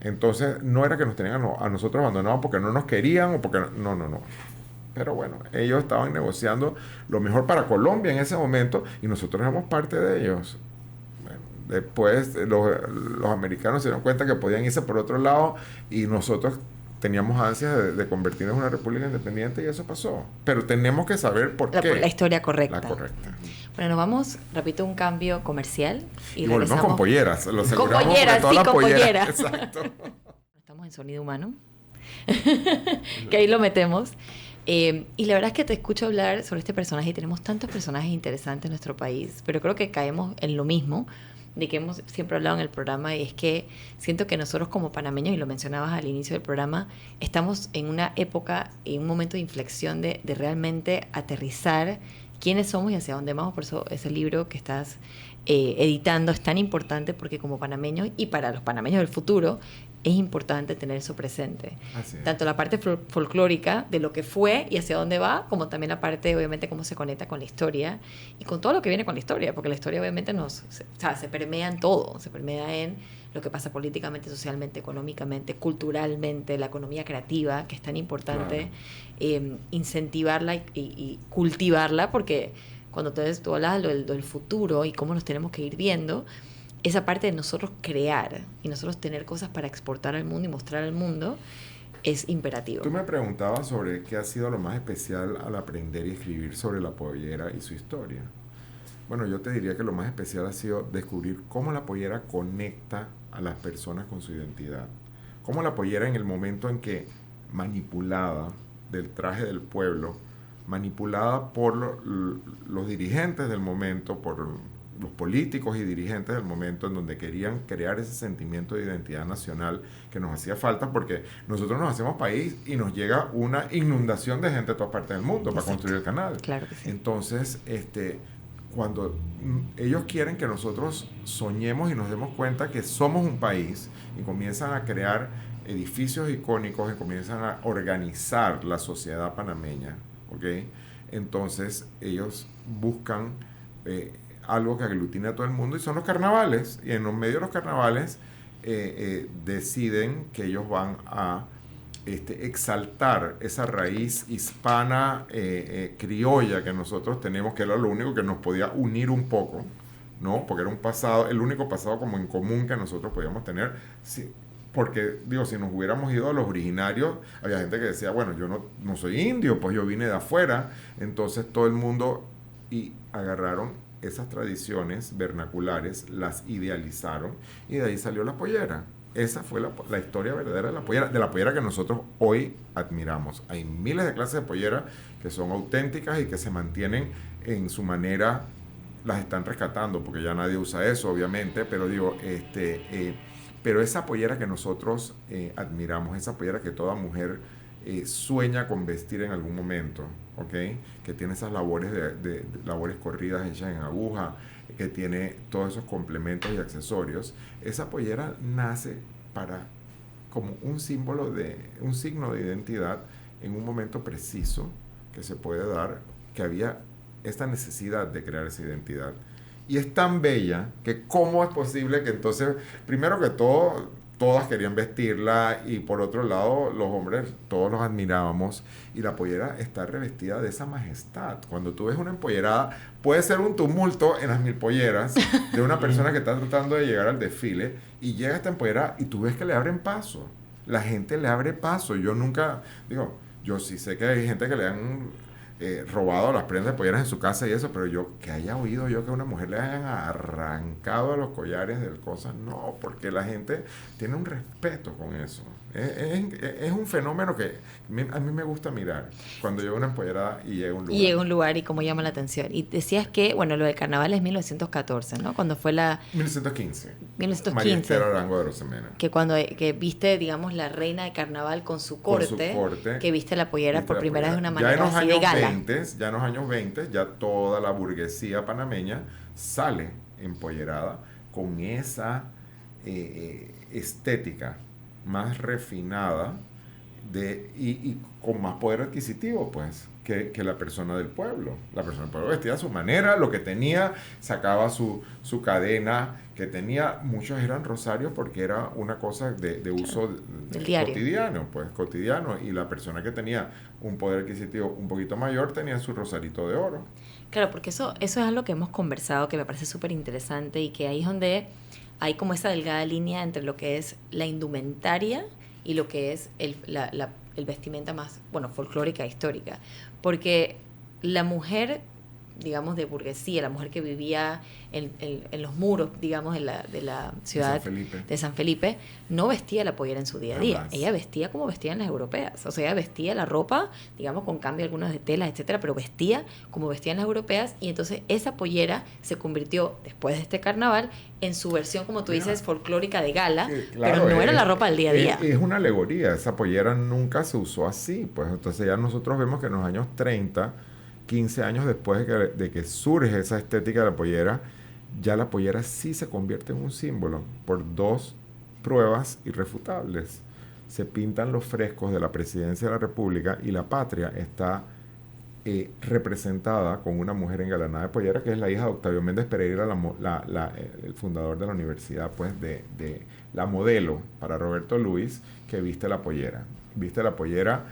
Entonces no era que nos tenían a nosotros abandonados porque no nos querían o porque no. Pero bueno, ellos estaban negociando lo mejor para Colombia en ese momento y nosotros éramos parte de ellos. Después los americanos se dieron cuenta que podían irse por otro lado y nosotros teníamos ansias de convertirnos en una república independiente y eso pasó. Pero tenemos que saber por qué. La historia correcta. La correcta. Bueno, nos vamos, repito, un cambio comercial. Y volvemos con polleras. Lo con polleras, sí, con polleras. Exacto. Estamos en sonido humano. Que ahí lo metemos. Y la verdad es que te escucho hablar sobre este personaje y tenemos tantos personajes interesantes en nuestro país, pero creo que caemos en lo mismo de que hemos siempre hablado en el programa, y es que siento que nosotros como panameños, y lo mencionabas al inicio del programa, estamos en una época, en un momento de inflexión de realmente aterrizar quiénes somos y hacia dónde vamos. Por eso ese libro que estás editando es tan importante, porque como panameños y para los panameños del futuro es importante tener eso presente. Tanto la parte folclórica de lo que fue y hacia dónde va, como también la parte, obviamente, cómo se conecta con la historia y con todo lo que viene con la historia, porque la historia obviamente se permea en todo, se permea en lo que pasa políticamente, socialmente, económicamente, culturalmente, la economía creativa, que es tan importante, claro, incentivarla y cultivarla, porque cuando tú hablas del futuro y cómo nos tenemos que ir viendo, esa parte de nosotros crear y nosotros tener cosas para exportar al mundo y mostrar al mundo es imperativo. Tú me preguntabas sobre qué ha sido lo más especial al aprender y escribir sobre la pollera y su historia. Bueno, yo te diría que lo más especial ha sido descubrir cómo la pollera conecta a las personas con su identidad. Cómo la pollera, en el momento en que manipulada del traje del pueblo, manipulada por los dirigentes del momento, por los políticos y dirigentes del momento, en donde querían crear ese sentimiento de identidad nacional que nos hacía falta, porque nosotros nos hacemos país y nos llega una inundación de gente de todas partes del mundo. Exacto. Para construir el canal. Claro que sí. Entonces, cuando ellos quieren que nosotros soñemos y nos demos cuenta que somos un país, y comienzan a crear edificios icónicos y comienzan a organizar la sociedad panameña, ¿ok? Entonces ellos buscan algo que aglutine a todo el mundo, y son los carnavales, y en los medios de los carnavales deciden que ellos van a exaltar esa raíz hispana criolla que nosotros tenemos, que era lo único que nos podía unir un poco, ¿no? Porque era un pasado, el único pasado como en común que nosotros podíamos tener. Sí, porque, digo, si nos hubiéramos ido a los originarios, había gente que decía, bueno, yo no soy indio, pues yo vine de afuera. Entonces todo el mundo, y agarraron esas tradiciones vernaculares, las idealizaron, y de ahí salió la pollera. Esa fue la historia verdadera de la pollera que nosotros hoy admiramos. Hay miles de clases de pollera que son auténticas y que se mantienen en su manera, las están rescatando, porque ya nadie usa eso, obviamente, pero digo, pero esa pollera que nosotros admiramos, esa pollera que toda mujer sueña con vestir en algún momento, ¿ok? Que tiene esas labores de labores corridas hechas en aguja, que tiene todos esos complementos y accesorios. Esa pollera nace como un símbolo un signo de identidad en un momento preciso que se puede dar, que había esta necesidad de crear esa identidad. Y es tan bella que cómo es posible que entonces, primero que todo, todas querían vestirla y por otro lado, los hombres, todos los admirábamos y la pollera está revestida de esa majestad. Cuando tú ves una empollerada, puede ser un tumulto en las 1000 polleras de una persona que está tratando de llegar al desfile y llega esta empollerada y tú ves que le abren paso. La gente le abre paso. Yo nunca, digo, yo sí sé que hay gente que le han robado las prendas de polleras en su casa y eso, pero yo, que haya oído yo que a una mujer le hayan arrancado los collares de cosas, no, porque la gente tiene un respeto con eso. Es un fenómeno que a mí me gusta mirar cuando llega una empollerada y llega a un lugar. Y llega a un lugar y cómo llama la atención. Y decías que, bueno, lo del carnaval es 1914, ¿no? Cuando fue la... 1915. 1915. María Esther Arango de Rosemena. Que viste, digamos, la reina de carnaval con su corte, que viste la pollera por primera vez de una manera así de gala. Ya en los años 20, ya toda la burguesía panameña sale empollerada con esa estética más refinada y con más poder adquisitivo, pues, que la persona del pueblo. La persona del pueblo vestía a su manera, lo que tenía, sacaba su cadena, que tenía, muchos eran rosarios porque era una cosa de uso cotidiano, y la persona que tenía un poder adquisitivo un poquito mayor tenía su rosarito de oro. Claro, porque eso es algo que hemos conversado, que me parece súper interesante y que ahí es donde hay como esa delgada línea entre lo que es la indumentaria y lo que es el vestimenta más, bueno, folclórica, histórica. Porque la mujer, digamos, de burguesía, la mujer que vivía en los muros, digamos, de la ciudad de San Felipe, no vestía la pollera en su día a día. Jamás. Ella vestía como vestían las europeas. O sea, ella vestía la ropa, digamos, con cambio algunas de telas, etcétera, pero vestía como vestían las europeas, y entonces esa pollera se convirtió, después de este carnaval, en su versión, como tú dices, folclórica de gala, claro, pero no era la ropa del día a día. Es una alegoría, esa pollera nunca se usó así, pues entonces ya nosotros vemos que en los años 30, 15 años después de que surge esa estética de la pollera, ya la pollera sí se convierte en un símbolo por dos pruebas irrefutables. Se pintan los frescos de la Presidencia de la República y la patria está representada con una mujer engalanada de pollera, que es la hija de Octavio Méndez Pereira, el fundador de la universidad, pues de la modelo para Roberto Luis, que viste la pollera. Viste la pollera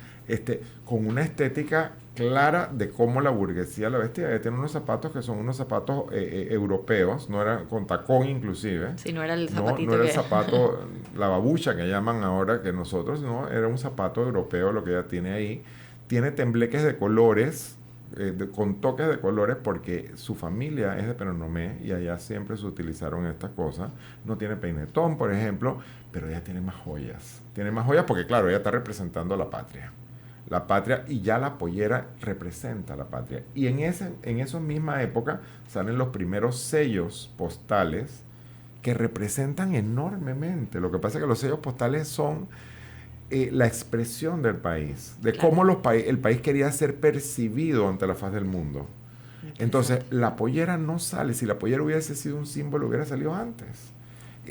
con una estética clara de cómo la burguesía la vestía. Ella tiene unos zapatos que son unos zapatos europeos, no era con tacón inclusive. Sí, no era el zapatito. No era el zapato, la babucha que llaman ahora que nosotros, no, era un zapato europeo lo que ella tiene ahí. Tiene tembleques de colores, con toques de colores, porque su familia es de Penonomé y allá siempre se utilizaron estas cosas. No tiene peinetón, por ejemplo, pero ella tiene más joyas. Tiene más joyas porque, claro, ella está representando a la patria. La patria, y ya la pollera representa a la patria. Y en esa misma época salen los primeros sellos postales que representan enormemente. Lo que pasa es que los sellos postales son la expresión del país, de cómo el país quería ser percibido ante la faz del mundo. Entonces, la pollera no sale. Si la pollera hubiese sido un símbolo, hubiera salido antes.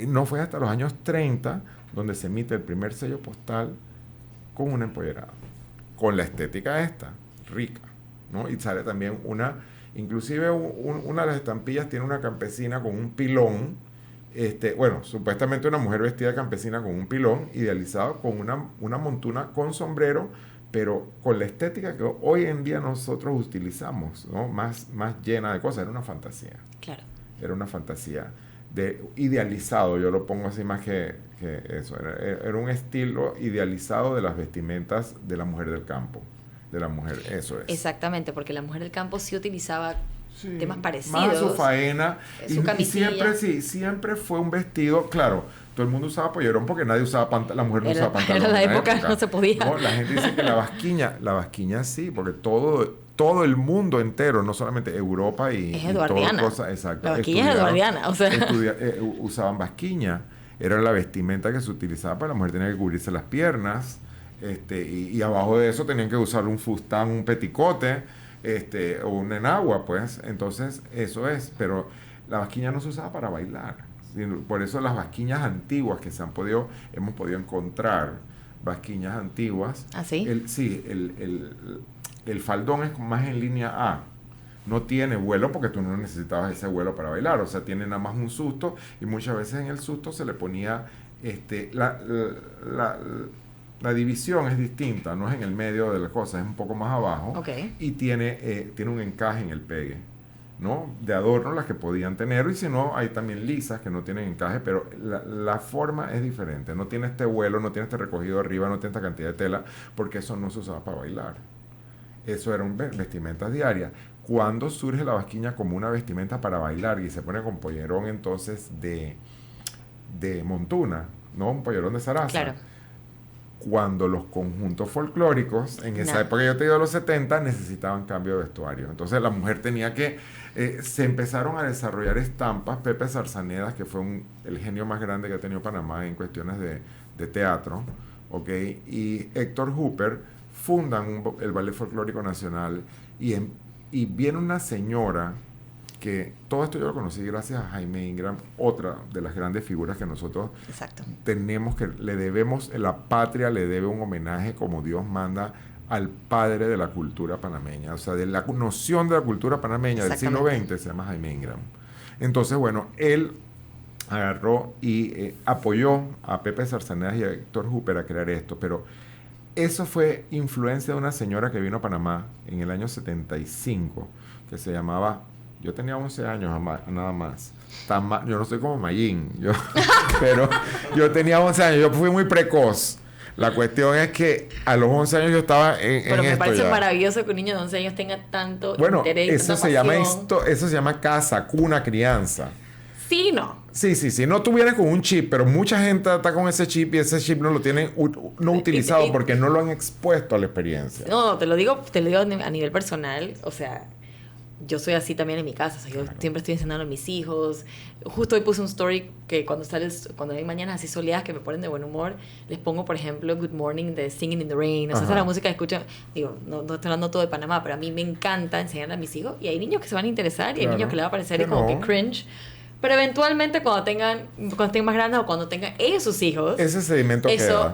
No fue hasta los años 30 donde se emite el primer sello postal con una empollerada, con la estética esta, rica, ¿no? Y sale también inclusive una de las estampillas tiene una campesina con un pilón, supuestamente una mujer vestida de campesina con un pilón, idealizado con una montuna con sombrero, pero con la estética que hoy en día nosotros utilizamos, ¿no? Más llena de cosas. Era una fantasía. Claro. Era una fantasía idealizado, yo lo pongo así más que eso. Era un estilo idealizado de las vestimentas de la mujer del campo. De la mujer, eso es. Exactamente, porque la mujer del campo sí utilizaba temas parecidos. Más su faena. Su camisilla. Y siempre fue un vestido, claro, todo el mundo usaba pollerón porque nadie usaba la mujer no usaba pantalón. Era la época, no se podía. No, la gente dice que la basquiña sí, porque todo el mundo entero, no solamente Europa y eduardiana. Exacto. La basquiña es eduardiana, o sea. Usaban basquiña, era la vestimenta que se utilizaba para la mujer, tenía que cubrirse las piernas, y abajo de eso tenían que usar un fustán, un peticote, o un enagua, pues. Entonces, eso es, pero la basquiña no se usaba para bailar. Por eso las basquiñas antiguas que hemos podido encontrar basquiñas antiguas. ¿Ah, sí? El faldón es más en línea A. No tiene vuelo porque tú no necesitabas ese vuelo para bailar. O sea, tiene nada más un susto y muchas veces en el susto se le ponía la división es distinta, no es en el medio de las cosas, es un poco más abajo. Okay. Y tiene un encaje en el pegue, ¿no? De adorno las que podían tener, y si no, hay también lisas que no tienen encaje, pero la forma es diferente. No tiene este vuelo, no tiene este recogido arriba, no tiene esta cantidad de tela, porque eso no se usaba para bailar. Eso era un vestimenta diaria. Cuando surge la basquiña como una vestimenta para bailar y se pone con pollerón entonces de montuna, ¿no? Un pollerón de zaraza. Claro. Cuando los conjuntos folclóricos, en esa época, yo te digo, los 70, necesitaban cambio de vestuario. Entonces la mujer tenía que... se empezaron a desarrollar estampas. Pepe Zarzanedas, que fue el genio más grande que ha tenido Panamá en cuestiones de teatro, ¿ok? Y Héctor Hooper fundan el Ballet Folclórico Nacional, y viene una señora que todo esto yo lo conocí gracias a Jaime Ingram, otra de las grandes figuras que nosotros Exacto. tenemos, que le debemos, la patria le debe un homenaje como Dios manda al padre de la cultura panameña, o sea, de la noción de la cultura panameña del siglo XX, se llama Jaime Ingram. Entonces, bueno, él agarró y apoyó a Pepe Zarzanedas y a Héctor Hooper a crear esto, pero eso fue influencia de una señora que vino a Panamá en el año 75, que se llamaba... Yo tenía 11 años nada más. Yo no soy como Mayín, pero yo tenía 11 años, yo fui muy precoz. La cuestión es que a los 11 años yo estaba en Pero me esto parece ya. Maravilloso que un niño de 11 años tenga tanto interés, eso tanta se llama pasión. eso se llama casa, cuna, crianza. Sí, no. Sí. No tú vienes con un chip, pero mucha gente está con ese chip y ese chip no lo tienen no utilizado porque no lo han expuesto a la experiencia. No, te lo digo a nivel personal, o sea... Yo soy así también en mi casa, o sea, yo siempre estoy enseñando a mis hijos. Justo hoy puse un story que cuando hay mañanas así soleadas que me ponen de buen humor, les pongo, por ejemplo, Good Morning de Singing in the Rain. O sea, esa es la música que escucho. Digo, no estoy hablando todo de Panamá, pero a mí me encanta enseñarle a mis hijos. Y hay niños que se van a interesar y hay niños que les va a parecer como que cringe. Pero eventualmente cuando estén más grandes o cuando tengan ellos sus hijos, ese sedimento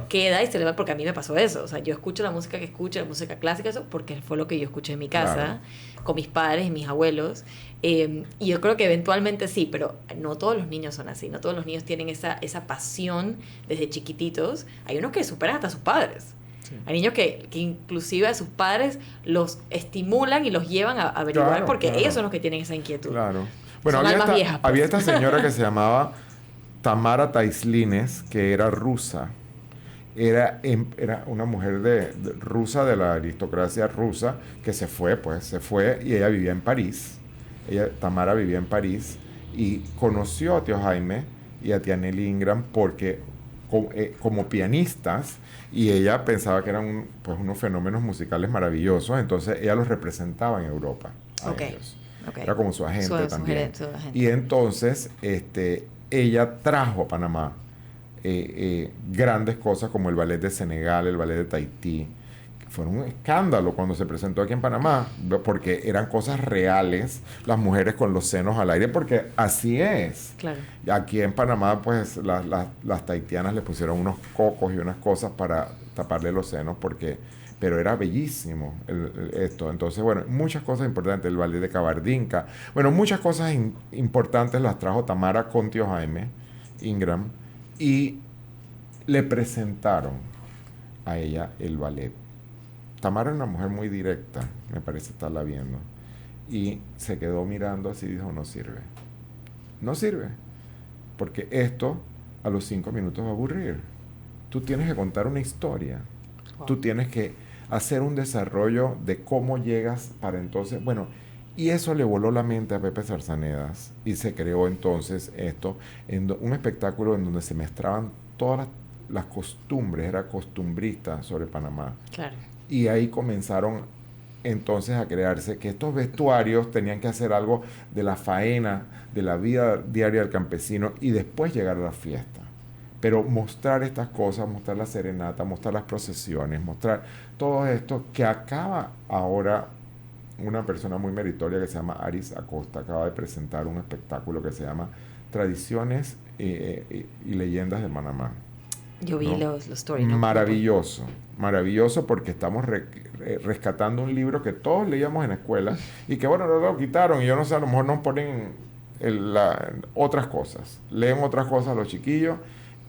queda y se le va, porque a mí me pasó eso. O sea, yo escucho la música que escucho, la música clásica, eso porque fue lo que yo escuché en mi casa, con mis padres y mis abuelos. Y yo creo que eventualmente sí, pero no todos los niños son así. No todos los niños tienen esa pasión desde chiquititos. Hay unos que superan hasta a sus padres. Sí. Hay niños que inclusive a sus padres los estimulan y los llevan a averiguar porque ellos son los que tienen esa inquietud. Claro. Bueno, viejas, pues. había esta señora que se llamaba Tamara Taislines, que era rusa. Era una mujer rusa, de la aristocracia rusa, que se fue, y ella vivía en París. Tamara vivía en París y conoció a tío Jaime y a tía Nelly Ingram porque como pianistas, y ella pensaba que eran unos fenómenos musicales maravillosos, entonces ella los representaba en Europa a ellos. Okay. Era como su agente también. Su agente. Y entonces ella trajo a Panamá grandes cosas como el ballet de Senegal, el ballet de Tahití, que fueron un escándalo cuando se presentó aquí en Panamá, porque eran cosas reales, las mujeres con los senos al aire, porque así es. Claro. Aquí en Panamá, pues las tahitianas le pusieron unos cocos y unas cosas para taparle los senos, pero era bellísimo esto. Entonces, bueno, muchas cosas importantes. El ballet de Cabardinca. Bueno, muchas cosas importantes las trajo Tamara con tío Jaime Ingram y le presentaron a ella el ballet. Tamara era una mujer muy directa, me parece estarla viendo. Y se quedó mirando así y dijo, no sirve. No sirve. Porque esto a los 5 minutos va a aburrir. Tú tienes que contar una historia. Wow. Tú tienes que hacer un desarrollo de cómo llegas para entonces, bueno, y eso le voló la mente a Pepe Zarzanedas y se creó entonces un espectáculo en donde se mezclaban todas las costumbres, era costumbrista sobre Panamá. Claro. Y ahí comenzaron entonces a crearse que estos vestuarios tenían que hacer algo de la faena, de la vida diaria del campesino y después llegar a la fiesta. Pero mostrar estas cosas, mostrar la serenata, mostrar las procesiones, mostrar todo esto que acaba ahora una persona muy meritoria que se llama Aris Acosta, acaba de presentar un espectáculo que se llama Tradiciones y Leyendas de Panamá. Yo vi ¿no? los stories. ¿no? Maravilloso, maravilloso porque estamos rescatando un libro que todos leíamos en la escuela y que bueno, lo quitaron y yo no sé, a lo mejor nos ponen otras cosas, leen otras cosas los chiquillos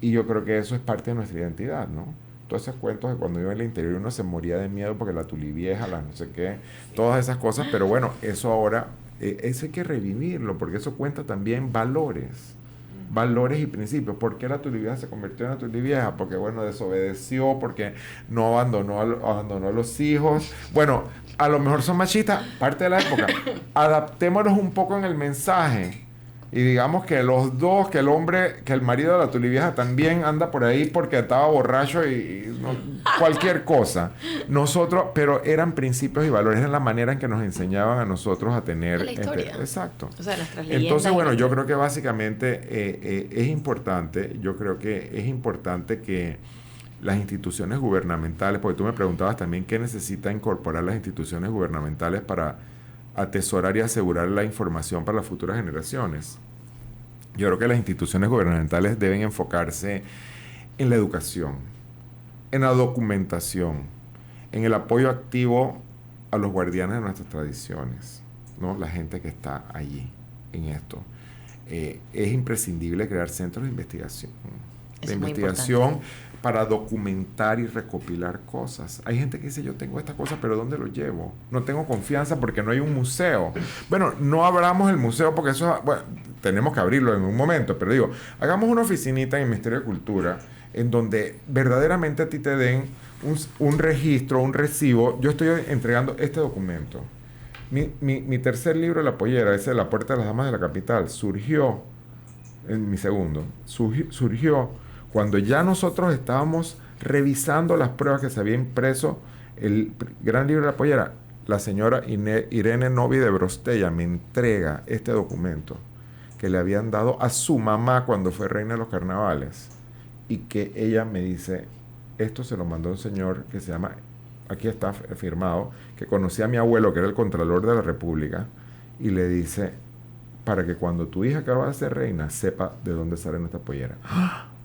y yo creo que eso es parte de nuestra identidad, ¿no? Todos esos cuentos de cuando iba en el interior uno se moría de miedo porque la tulivieja, la no sé qué, todas esas cosas, pero bueno, eso ahora, eso hay que revivirlo porque eso cuenta también valores y principios. ¿Por qué la tulivieja se convirtió en la tulivieja? Porque, bueno, desobedeció, porque no abandonó a los hijos. Bueno, a lo mejor son machistas, parte de la época. Adaptémonos un poco en el mensaje. Y digamos que los dos, que el marido de la tulivieja también anda por ahí porque estaba borracho y cualquier cosa. Nosotros, pero eran principios y valores, era la manera en que nos enseñaban a nosotros a tener... La historia. Exacto. O sea, nuestras leyendas. Entonces, bueno, yo creo que básicamente es importante, que las instituciones gubernamentales, porque tú me preguntabas también qué necesita incorporar las instituciones gubernamentales para atesorar y asegurar la información para las futuras generaciones. Yo creo que las instituciones gubernamentales deben enfocarse en la educación, en la documentación, en el apoyo activo a los guardianes de nuestras tradiciones, ¿no? La gente que está allí en esto. Es imprescindible crear centros de investigación. Para documentar y recopilar cosas. Hay gente que dice, yo tengo esta cosa, pero ¿dónde lo llevo? No tengo confianza porque no hay un museo. Bueno, no abramos el museo porque eso, bueno, tenemos que abrirlo en un momento, pero digo, hagamos una oficinita en el Ministerio de Cultura en donde verdaderamente a ti te den un registro, un recibo. Yo estoy entregando este documento. Mi tercer libro, La Pollera, ese de La Puerta de las Damas de la Capital, surgió, en mi segundo, surgió cuando ya nosotros estábamos revisando las pruebas que se había impreso el gran libro de La Pollera. La señora Irene Novi de Brostella me entrega este documento que le habían dado a su mamá cuando fue reina de los carnavales y que ella me dice, esto se lo mandó un señor que se llama, aquí está firmado, que conocía a mi abuelo, que era el Contralor de la República, y le dice, para que cuando tu hija acaba de ser reina sepa de dónde sale nuestra pollera.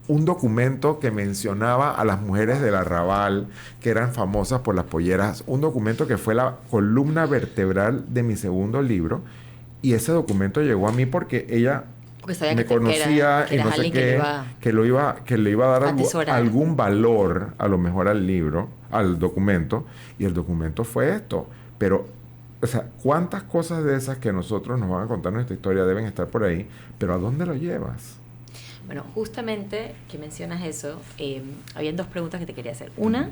Un documento que mencionaba a las mujeres del arrabal que eran famosas por las polleras, un documento que fue la columna vertebral de mi segundo libro, y ese documento llegó a mí porque ella me conocía y no sé qué, que le iba a dar algún valor a lo mejor al libro, al documento, y el documento fue esto. Pero, o sea, ¿cuántas cosas de esas que nosotros nos van a contar nuestra historia deben estar por ahí? Pero ¿a dónde lo llevas? Bueno, justamente que mencionas eso, habían dos preguntas que te quería hacer. Una,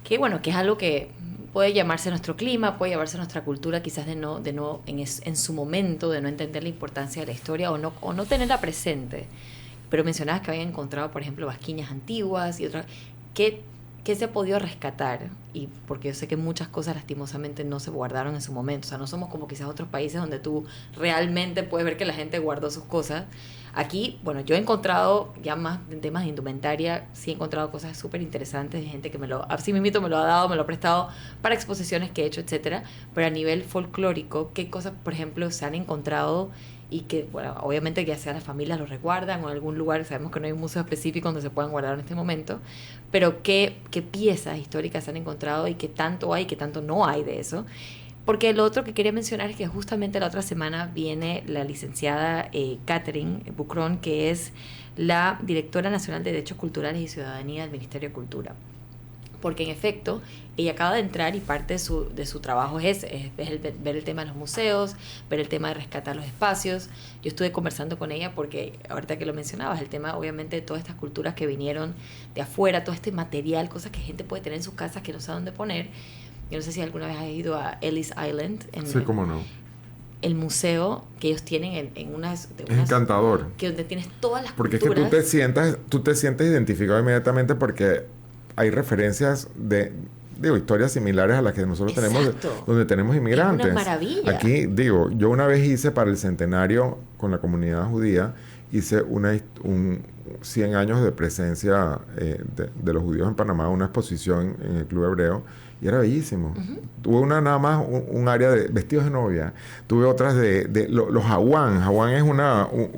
que bueno, que es algo que puede llamarse nuestro clima, puede llamarse nuestra cultura, quizás en su momento, de no entender la importancia de la historia o no tenerla presente. Pero mencionabas que habían encontrado, por ejemplo, vasquiñas antiguas y otras. ¿Qué se ha podido rescatar? Y porque yo sé que muchas cosas lastimosamente no se guardaron en su momento. O sea, no somos como quizás otros países donde tú realmente puedes ver que la gente guardó sus cosas. Aquí, bueno, yo he encontrado ya más en temas de indumentaria, sí he encontrado cosas súper interesantes de gente que así mismito me lo ha dado, me lo ha prestado para exposiciones que he hecho, etcétera. Pero a nivel folclórico, ¿qué cosas, por ejemplo, se han encontrado y que, bueno, obviamente ya sea las familias lo resguardan o en algún lugar, sabemos que no hay un museo específico donde se puedan guardar en este momento, pero qué piezas históricas se han encontrado y qué tanto hay, qué tanto no hay de eso? Porque lo otro que quería mencionar es que justamente la otra semana viene la licenciada Catherine Bucrón, que es la directora nacional de Derechos Culturales y Ciudadanía del Ministerio de Cultura. Porque en efecto, ella acaba de entrar y parte de su trabajo es ver el tema de los museos, ver el tema de rescatar los espacios. Yo estuve conversando con ella porque, ahorita que lo mencionabas, el tema obviamente de todas estas culturas que vinieron de afuera, todo este material, cosas que gente puede tener en sus casas que no sabe dónde poner. Yo no sé si alguna vez has ido a Ellis Island. Sí, cómo no. El museo que ellos tienen en unas... Es encantador. Que donde tienes todas las porque culturas. Porque es que tú te sientes identificado inmediatamente porque hay referencias de historias similares a las que nosotros tenemos, donde tenemos inmigrantes. Es una maravilla. Aquí, yo una vez hice para el centenario con la comunidad judía, hice 100 años de presencia de los judíos en Panamá, una exposición en el Club Hebreo, y era bellísimo. Tuve nada más un área de vestidos de novia. Tuve otras de los hawán. Hawán es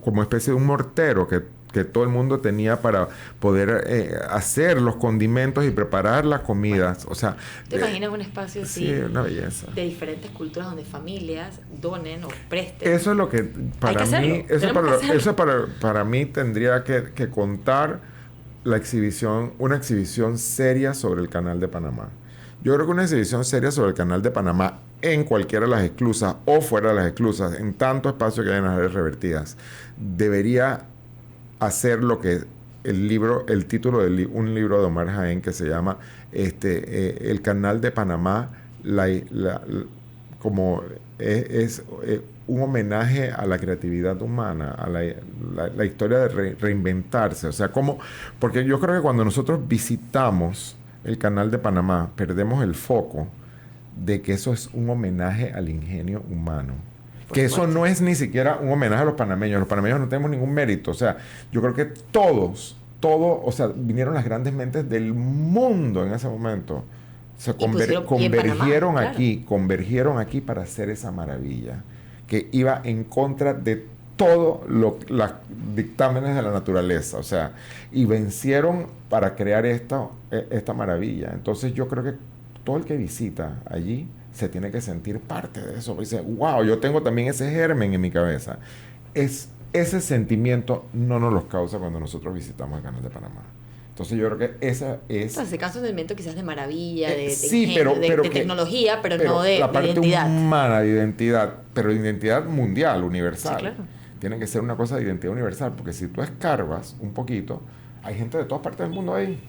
como especie de un mortero que que todo el mundo tenía para poder hacer los condimentos y preparar las comidas. O sea, ¿Te imaginas un espacio así? Sí, una belleza. De diferentes culturas donde familias donen o presten. Eso es lo que para mí, para mí tendría que contar una exhibición seria sobre el Canal de Panamá. Yo creo que una exhibición seria sobre el Canal de Panamá en cualquiera de las esclusas o fuera de las esclusas, en tanto espacio que hay en las áreas revertidas, debería hacer lo que el título de un libro de Omar Jaén que se llama El Canal de Panamá, como es un homenaje a la creatividad humana, a la historia de reinventarse. O sea, porque yo creo que cuando nosotros visitamos el Canal de Panamá, perdemos el foco de que eso es un homenaje al ingenio humano. Que eso no es ni siquiera un homenaje a los panameños. Los panameños no tenemos ningún mérito. O sea, yo creo que o sea, vinieron las grandes mentes del mundo en ese momento. Se convergieron aquí para hacer esa maravilla que iba en contra de todos los dictámenes de la naturaleza, o sea, y vencieron para crear esta maravilla. Entonces yo creo que todo el que visita allí se tiene que sentir parte de eso. Dice, wow, yo tengo también ese germen en mi cabeza. Ese sentimiento no nos los causa cuando nosotros visitamos el Canal de Panamá. Entonces yo creo que esa es... O sea, se causa un sentimiento quizás de maravilla, de tecnología, pero no de la parte identidad. Humana, de identidad, pero de identidad mundial, universal. Sí, claro. Tiene que ser una cosa de identidad universal, porque si tú escarbas un poquito, hay gente de todas partes del mundo ahí.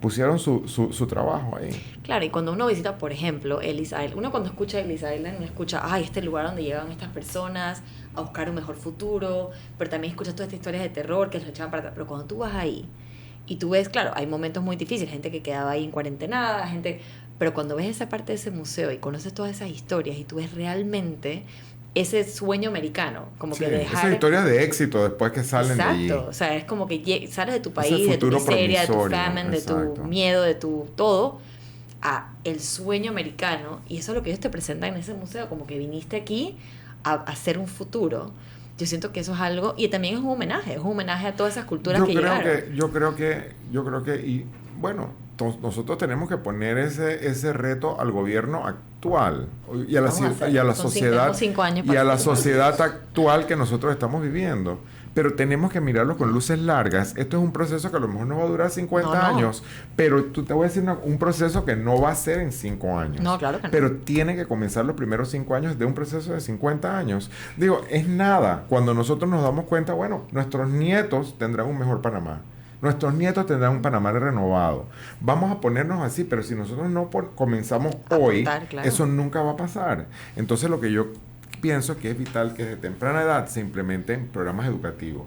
Pusieron su trabajo ahí. Claro, y cuando uno visita, por ejemplo, Ellis Island, uno cuando escucha Ellis Island, uno escucha, este lugar donde llegan estas personas a buscar un mejor futuro, pero también escuchas todas estas historias de terror que los echaban para atrás. Pero cuando tú vas ahí y tú ves, claro, hay momentos muy difíciles, gente que quedaba ahí en cuarentenada, pero cuando ves esa parte de ese museo y conoces todas esas historias y tú ves realmente ese sueño americano, como que dejar... Esas historias de éxito después que salen de allí. Exacto, o sea, es como que sales de tu país, de tu miseria, de tu famine, de tu miedo, de tu todo, a el sueño americano, y eso es lo que ellos te presentan en ese museo, como que viniste aquí a hacer un futuro. Yo siento que eso es algo, y también es un homenaje a todas esas culturas que llegaron. Yo creo que, y bueno, nosotros tenemos que poner ese reto al gobierno actual y a la sociedad y a la sociedad actual que nosotros estamos viviendo. Pero tenemos que mirarlo con luces largas. Esto es un proceso que a lo mejor no va a durar 50 años, pero te voy a decir un proceso que no va a ser en 5 años. No, claro que no. Pero tiene que comenzar los primeros 5 años de un proceso de 50 años. Digo, es nada. Cuando nosotros nos damos cuenta, bueno, nuestros nietos tendrán un mejor Panamá. Nuestros nietos tendrán un Panamá renovado. Vamos a ponernos así, pero si nosotros no comenzamos hoy, claro, eso nunca va a pasar. Entonces lo que yo pienso que es vital que desde temprana edad se implementen programas educativos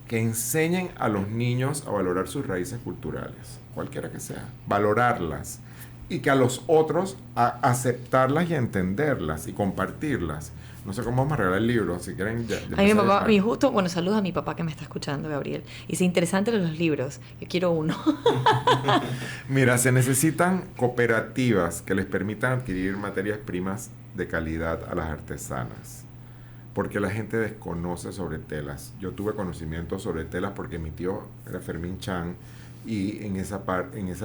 que enseñen a los niños a valorar sus raíces culturales, cualquiera que sea, valorarlas, y que a los otros a aceptarlas y entenderlas y compartirlas. No sé cómo vamos a regalar el libro, si quieren... A mi papá, saludos a mi papá que me está escuchando, Gabriel. Y es interesante los libros, yo quiero uno. Mira, se necesitan cooperativas que les permitan adquirir materias primas de calidad a las artesanas, porque la gente desconoce sobre telas. Yo tuve conocimiento sobre telas porque mi tío era Fermín Chan, y en esa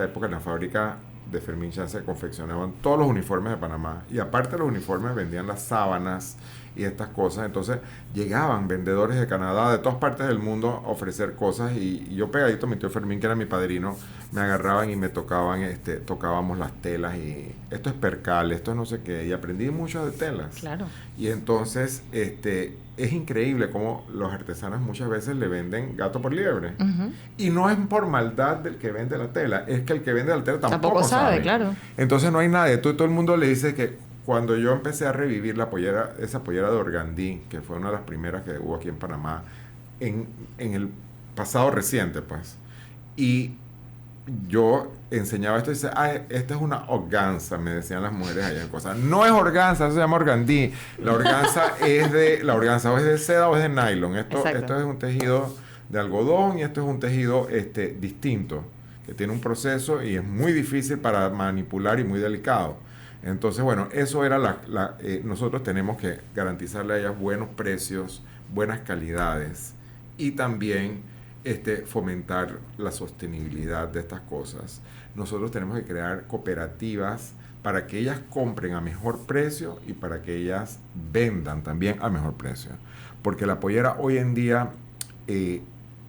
época en la fábrica de Fermín Chan se confeccionaban todos los uniformes de Panamá, y aparte de los uniformes vendían las sábanas y estas cosas. Entonces llegaban vendedores de Canadá, de todas partes del mundo, a ofrecer cosas, y yo pegadito a mi tío Fermín, que era mi padrino, me agarraban y me tocaban, tocábamos las telas, y esto es percal, esto es no sé qué, y aprendí mucho de telas. Claro. Y entonces es increíble cómo los artesanos muchas veces le venden gato por liebre. Uh-huh. Y no es por maldad del que vende la tela, es que el que vende la tela tampoco sabe. Claro. Entonces no hay nadie. Todo el mundo le dice que cuando yo empecé a revivir esa pollera de organdí, que fue una de las primeras que hubo aquí en Panamá, en el pasado reciente, pues, y yo enseñaba esto y dice, esta es una organza, me decían las mujeres allá en cosas. No es organza, eso se llama organdí. La organza o es de seda o es de nylon. Esto es un tejido de algodón, y esto es un tejido distinto, que tiene un proceso y es muy difícil para manipular y muy delicado. Entonces, bueno, eso era nosotros tenemos que garantizarle a ellas buenos precios, buenas calidades, y también fomentar la sostenibilidad de estas cosas, nosotros tenemos que crear cooperativas para que ellas compren a mejor precio y para que ellas vendan también a mejor precio. Porque la pollera hoy en día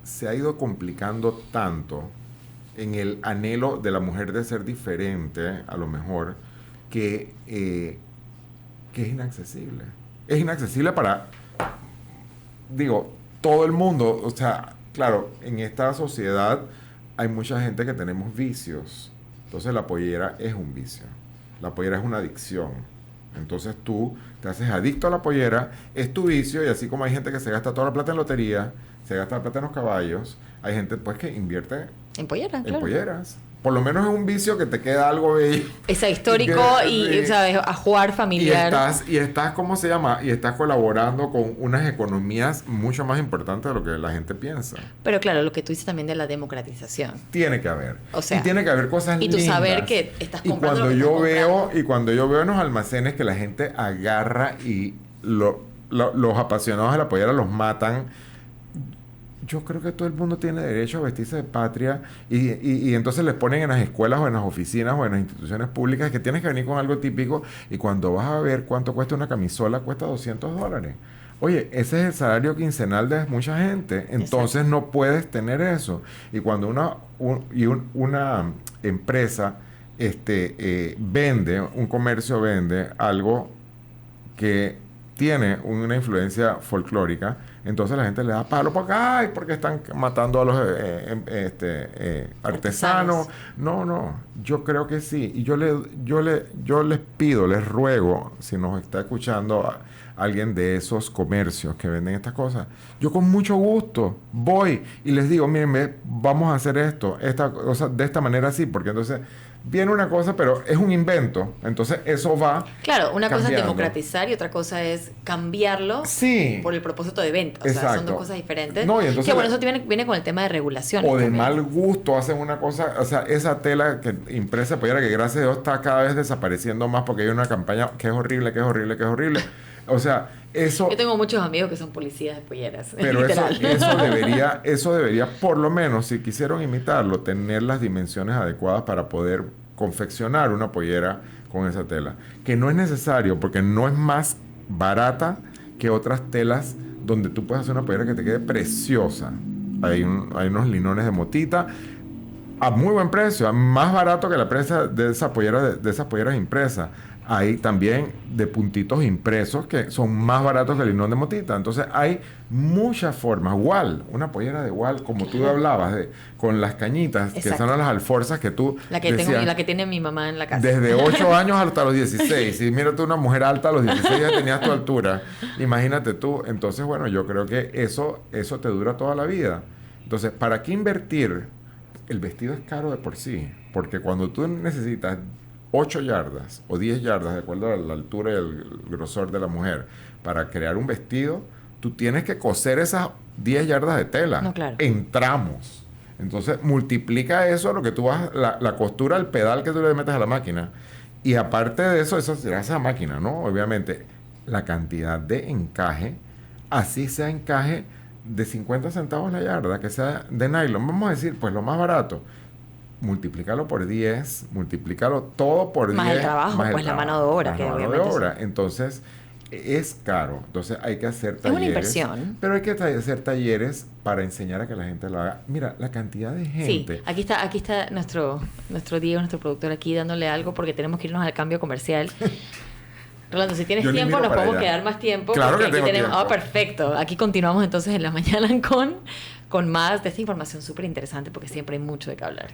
se ha ido complicando tanto en el anhelo de la mujer de ser diferente, a lo mejor, que es inaccesible. Es inaccesible para, digo, todo el mundo. O sea, claro, en esta sociedad hay mucha gente que tenemos vicios. Entonces la pollera es un vicio. La pollera es una adicción. Entonces tú te haces adicto a la pollera, es tu vicio, y así como hay gente que se gasta toda la plata en lotería, se gasta la plata en los caballos, hay gente pues que invierte en polleras, en claro. polleras. Por lo menos es un vicio que te queda algo bello. Es histórico y ¿sabes? A jugar familiar. Y estás, ¿cómo se llama? Y estás colaborando con unas economías mucho más importantes de lo que la gente piensa. Pero claro, lo que tú dices también de la democratización. Tiene que haber. O sea, y tiene que haber cosas lindas. Y tú saber que estás comprando cuando lo que yo estás veo comprando. Y cuando yo veo en los almacenes que la gente agarra y los apasionados de la pollera los matan, yo creo que todo el mundo tiene derecho a vestirse de patria y entonces les ponen en las escuelas o en las oficinas o en las instituciones públicas que tienes que venir con algo típico, y cuando vas a ver cuánto cuesta una camisola, cuesta $200. Oye, ese es el salario quincenal de mucha gente. Entonces Exacto. no puedes tener eso. Y cuando una empresa vende, un comercio vende algo que tiene una influencia folclórica, entonces la gente le da palo porque están matando a los artesanos. No, yo creo que sí. Y yo les pido, les ruego, si nos está escuchando alguien de esos comercios que venden estas cosas, yo con mucho gusto voy y les digo, miren, vamos a hacer esta cosa de esta manera así, porque entonces viene una cosa, pero es un invento, entonces eso va Claro, una cosa es cambiando. democratizar y otra cosa es cambiarlo Sí. por el propósito de venta. O sea, son Exacto. dos cosas diferentes. No, y entonces que bueno, eso viene con el tema de regulación. o de mal gusto hacen una cosa, o sea, esa tela que impresa pollera, que gracias a Dios está cada vez desapareciendo más porque hay una campaña que es horrible. O sea, eso... Yo tengo muchos amigos que son policías de polleras. Pero literal. eso debería, por lo menos, si quisieron imitarlo, tener las dimensiones adecuadas para poder confeccionar una pollera con esa tela. Que no es necesario, porque no es más barata que otras telas donde tú puedes hacer una pollera que te quede preciosa. Hay unos linones de motita a muy buen precio, más barato que la presa de esa pollera, de esas polleras impresas. Hay también de puntitos impresos que son más baratos que el linón de motita. Entonces hay muchas formas. Una pollera de igual, como tú hablabas, con las cañitas, Exacto. que son las alforzas que tú La que decías, la que tiene mi mamá en la casa. desde 8 años hasta los 16. Y mira tú, una mujer alta a los 16 ya tenías tu altura. Imagínate tú. Entonces, bueno, yo creo que eso te dura toda la vida. Entonces, ¿para qué invertir? El vestido es caro de por sí. Porque cuando tú necesitas 8 yardas o 10 yardas, de acuerdo a la altura y el grosor de la mujer, para crear un vestido, tú tienes que coser esas 10 yardas de tela No, claro. en tramos. Entonces, multiplica eso a lo que tú vas, la costura, el pedal que tú le metes a la máquina. Y aparte de eso será esa máquina, ¿no? Obviamente, la cantidad de encaje, así sea encaje de 50 centavos la yarda, que sea de nylon. Vamos a decir, pues lo más barato. Multiplícalo por 10, multiplícalo todo por 10. Más el trabajo, más el pues la trabajo, mano de obra, más que la mano de obviamente obra. Entonces, es caro. Entonces, hay que hacer talleres. Es una inversión. Pero hay que hacer talleres para enseñar a que la gente lo haga. Mira, la cantidad de gente. Sí, aquí está nuestro Diego, nuestro productor, aquí dándole algo porque tenemos que irnos al cambio comercial. Rolando, si tienes Yo ni tiempo, miro nos para podemos allá. quedar más tiempo. Claro porque que aquí tengo tenemos, tiempo. Perfecto. Aquí continuamos entonces en la mañana con más de esta información súper interesante porque siempre hay mucho de qué hablar.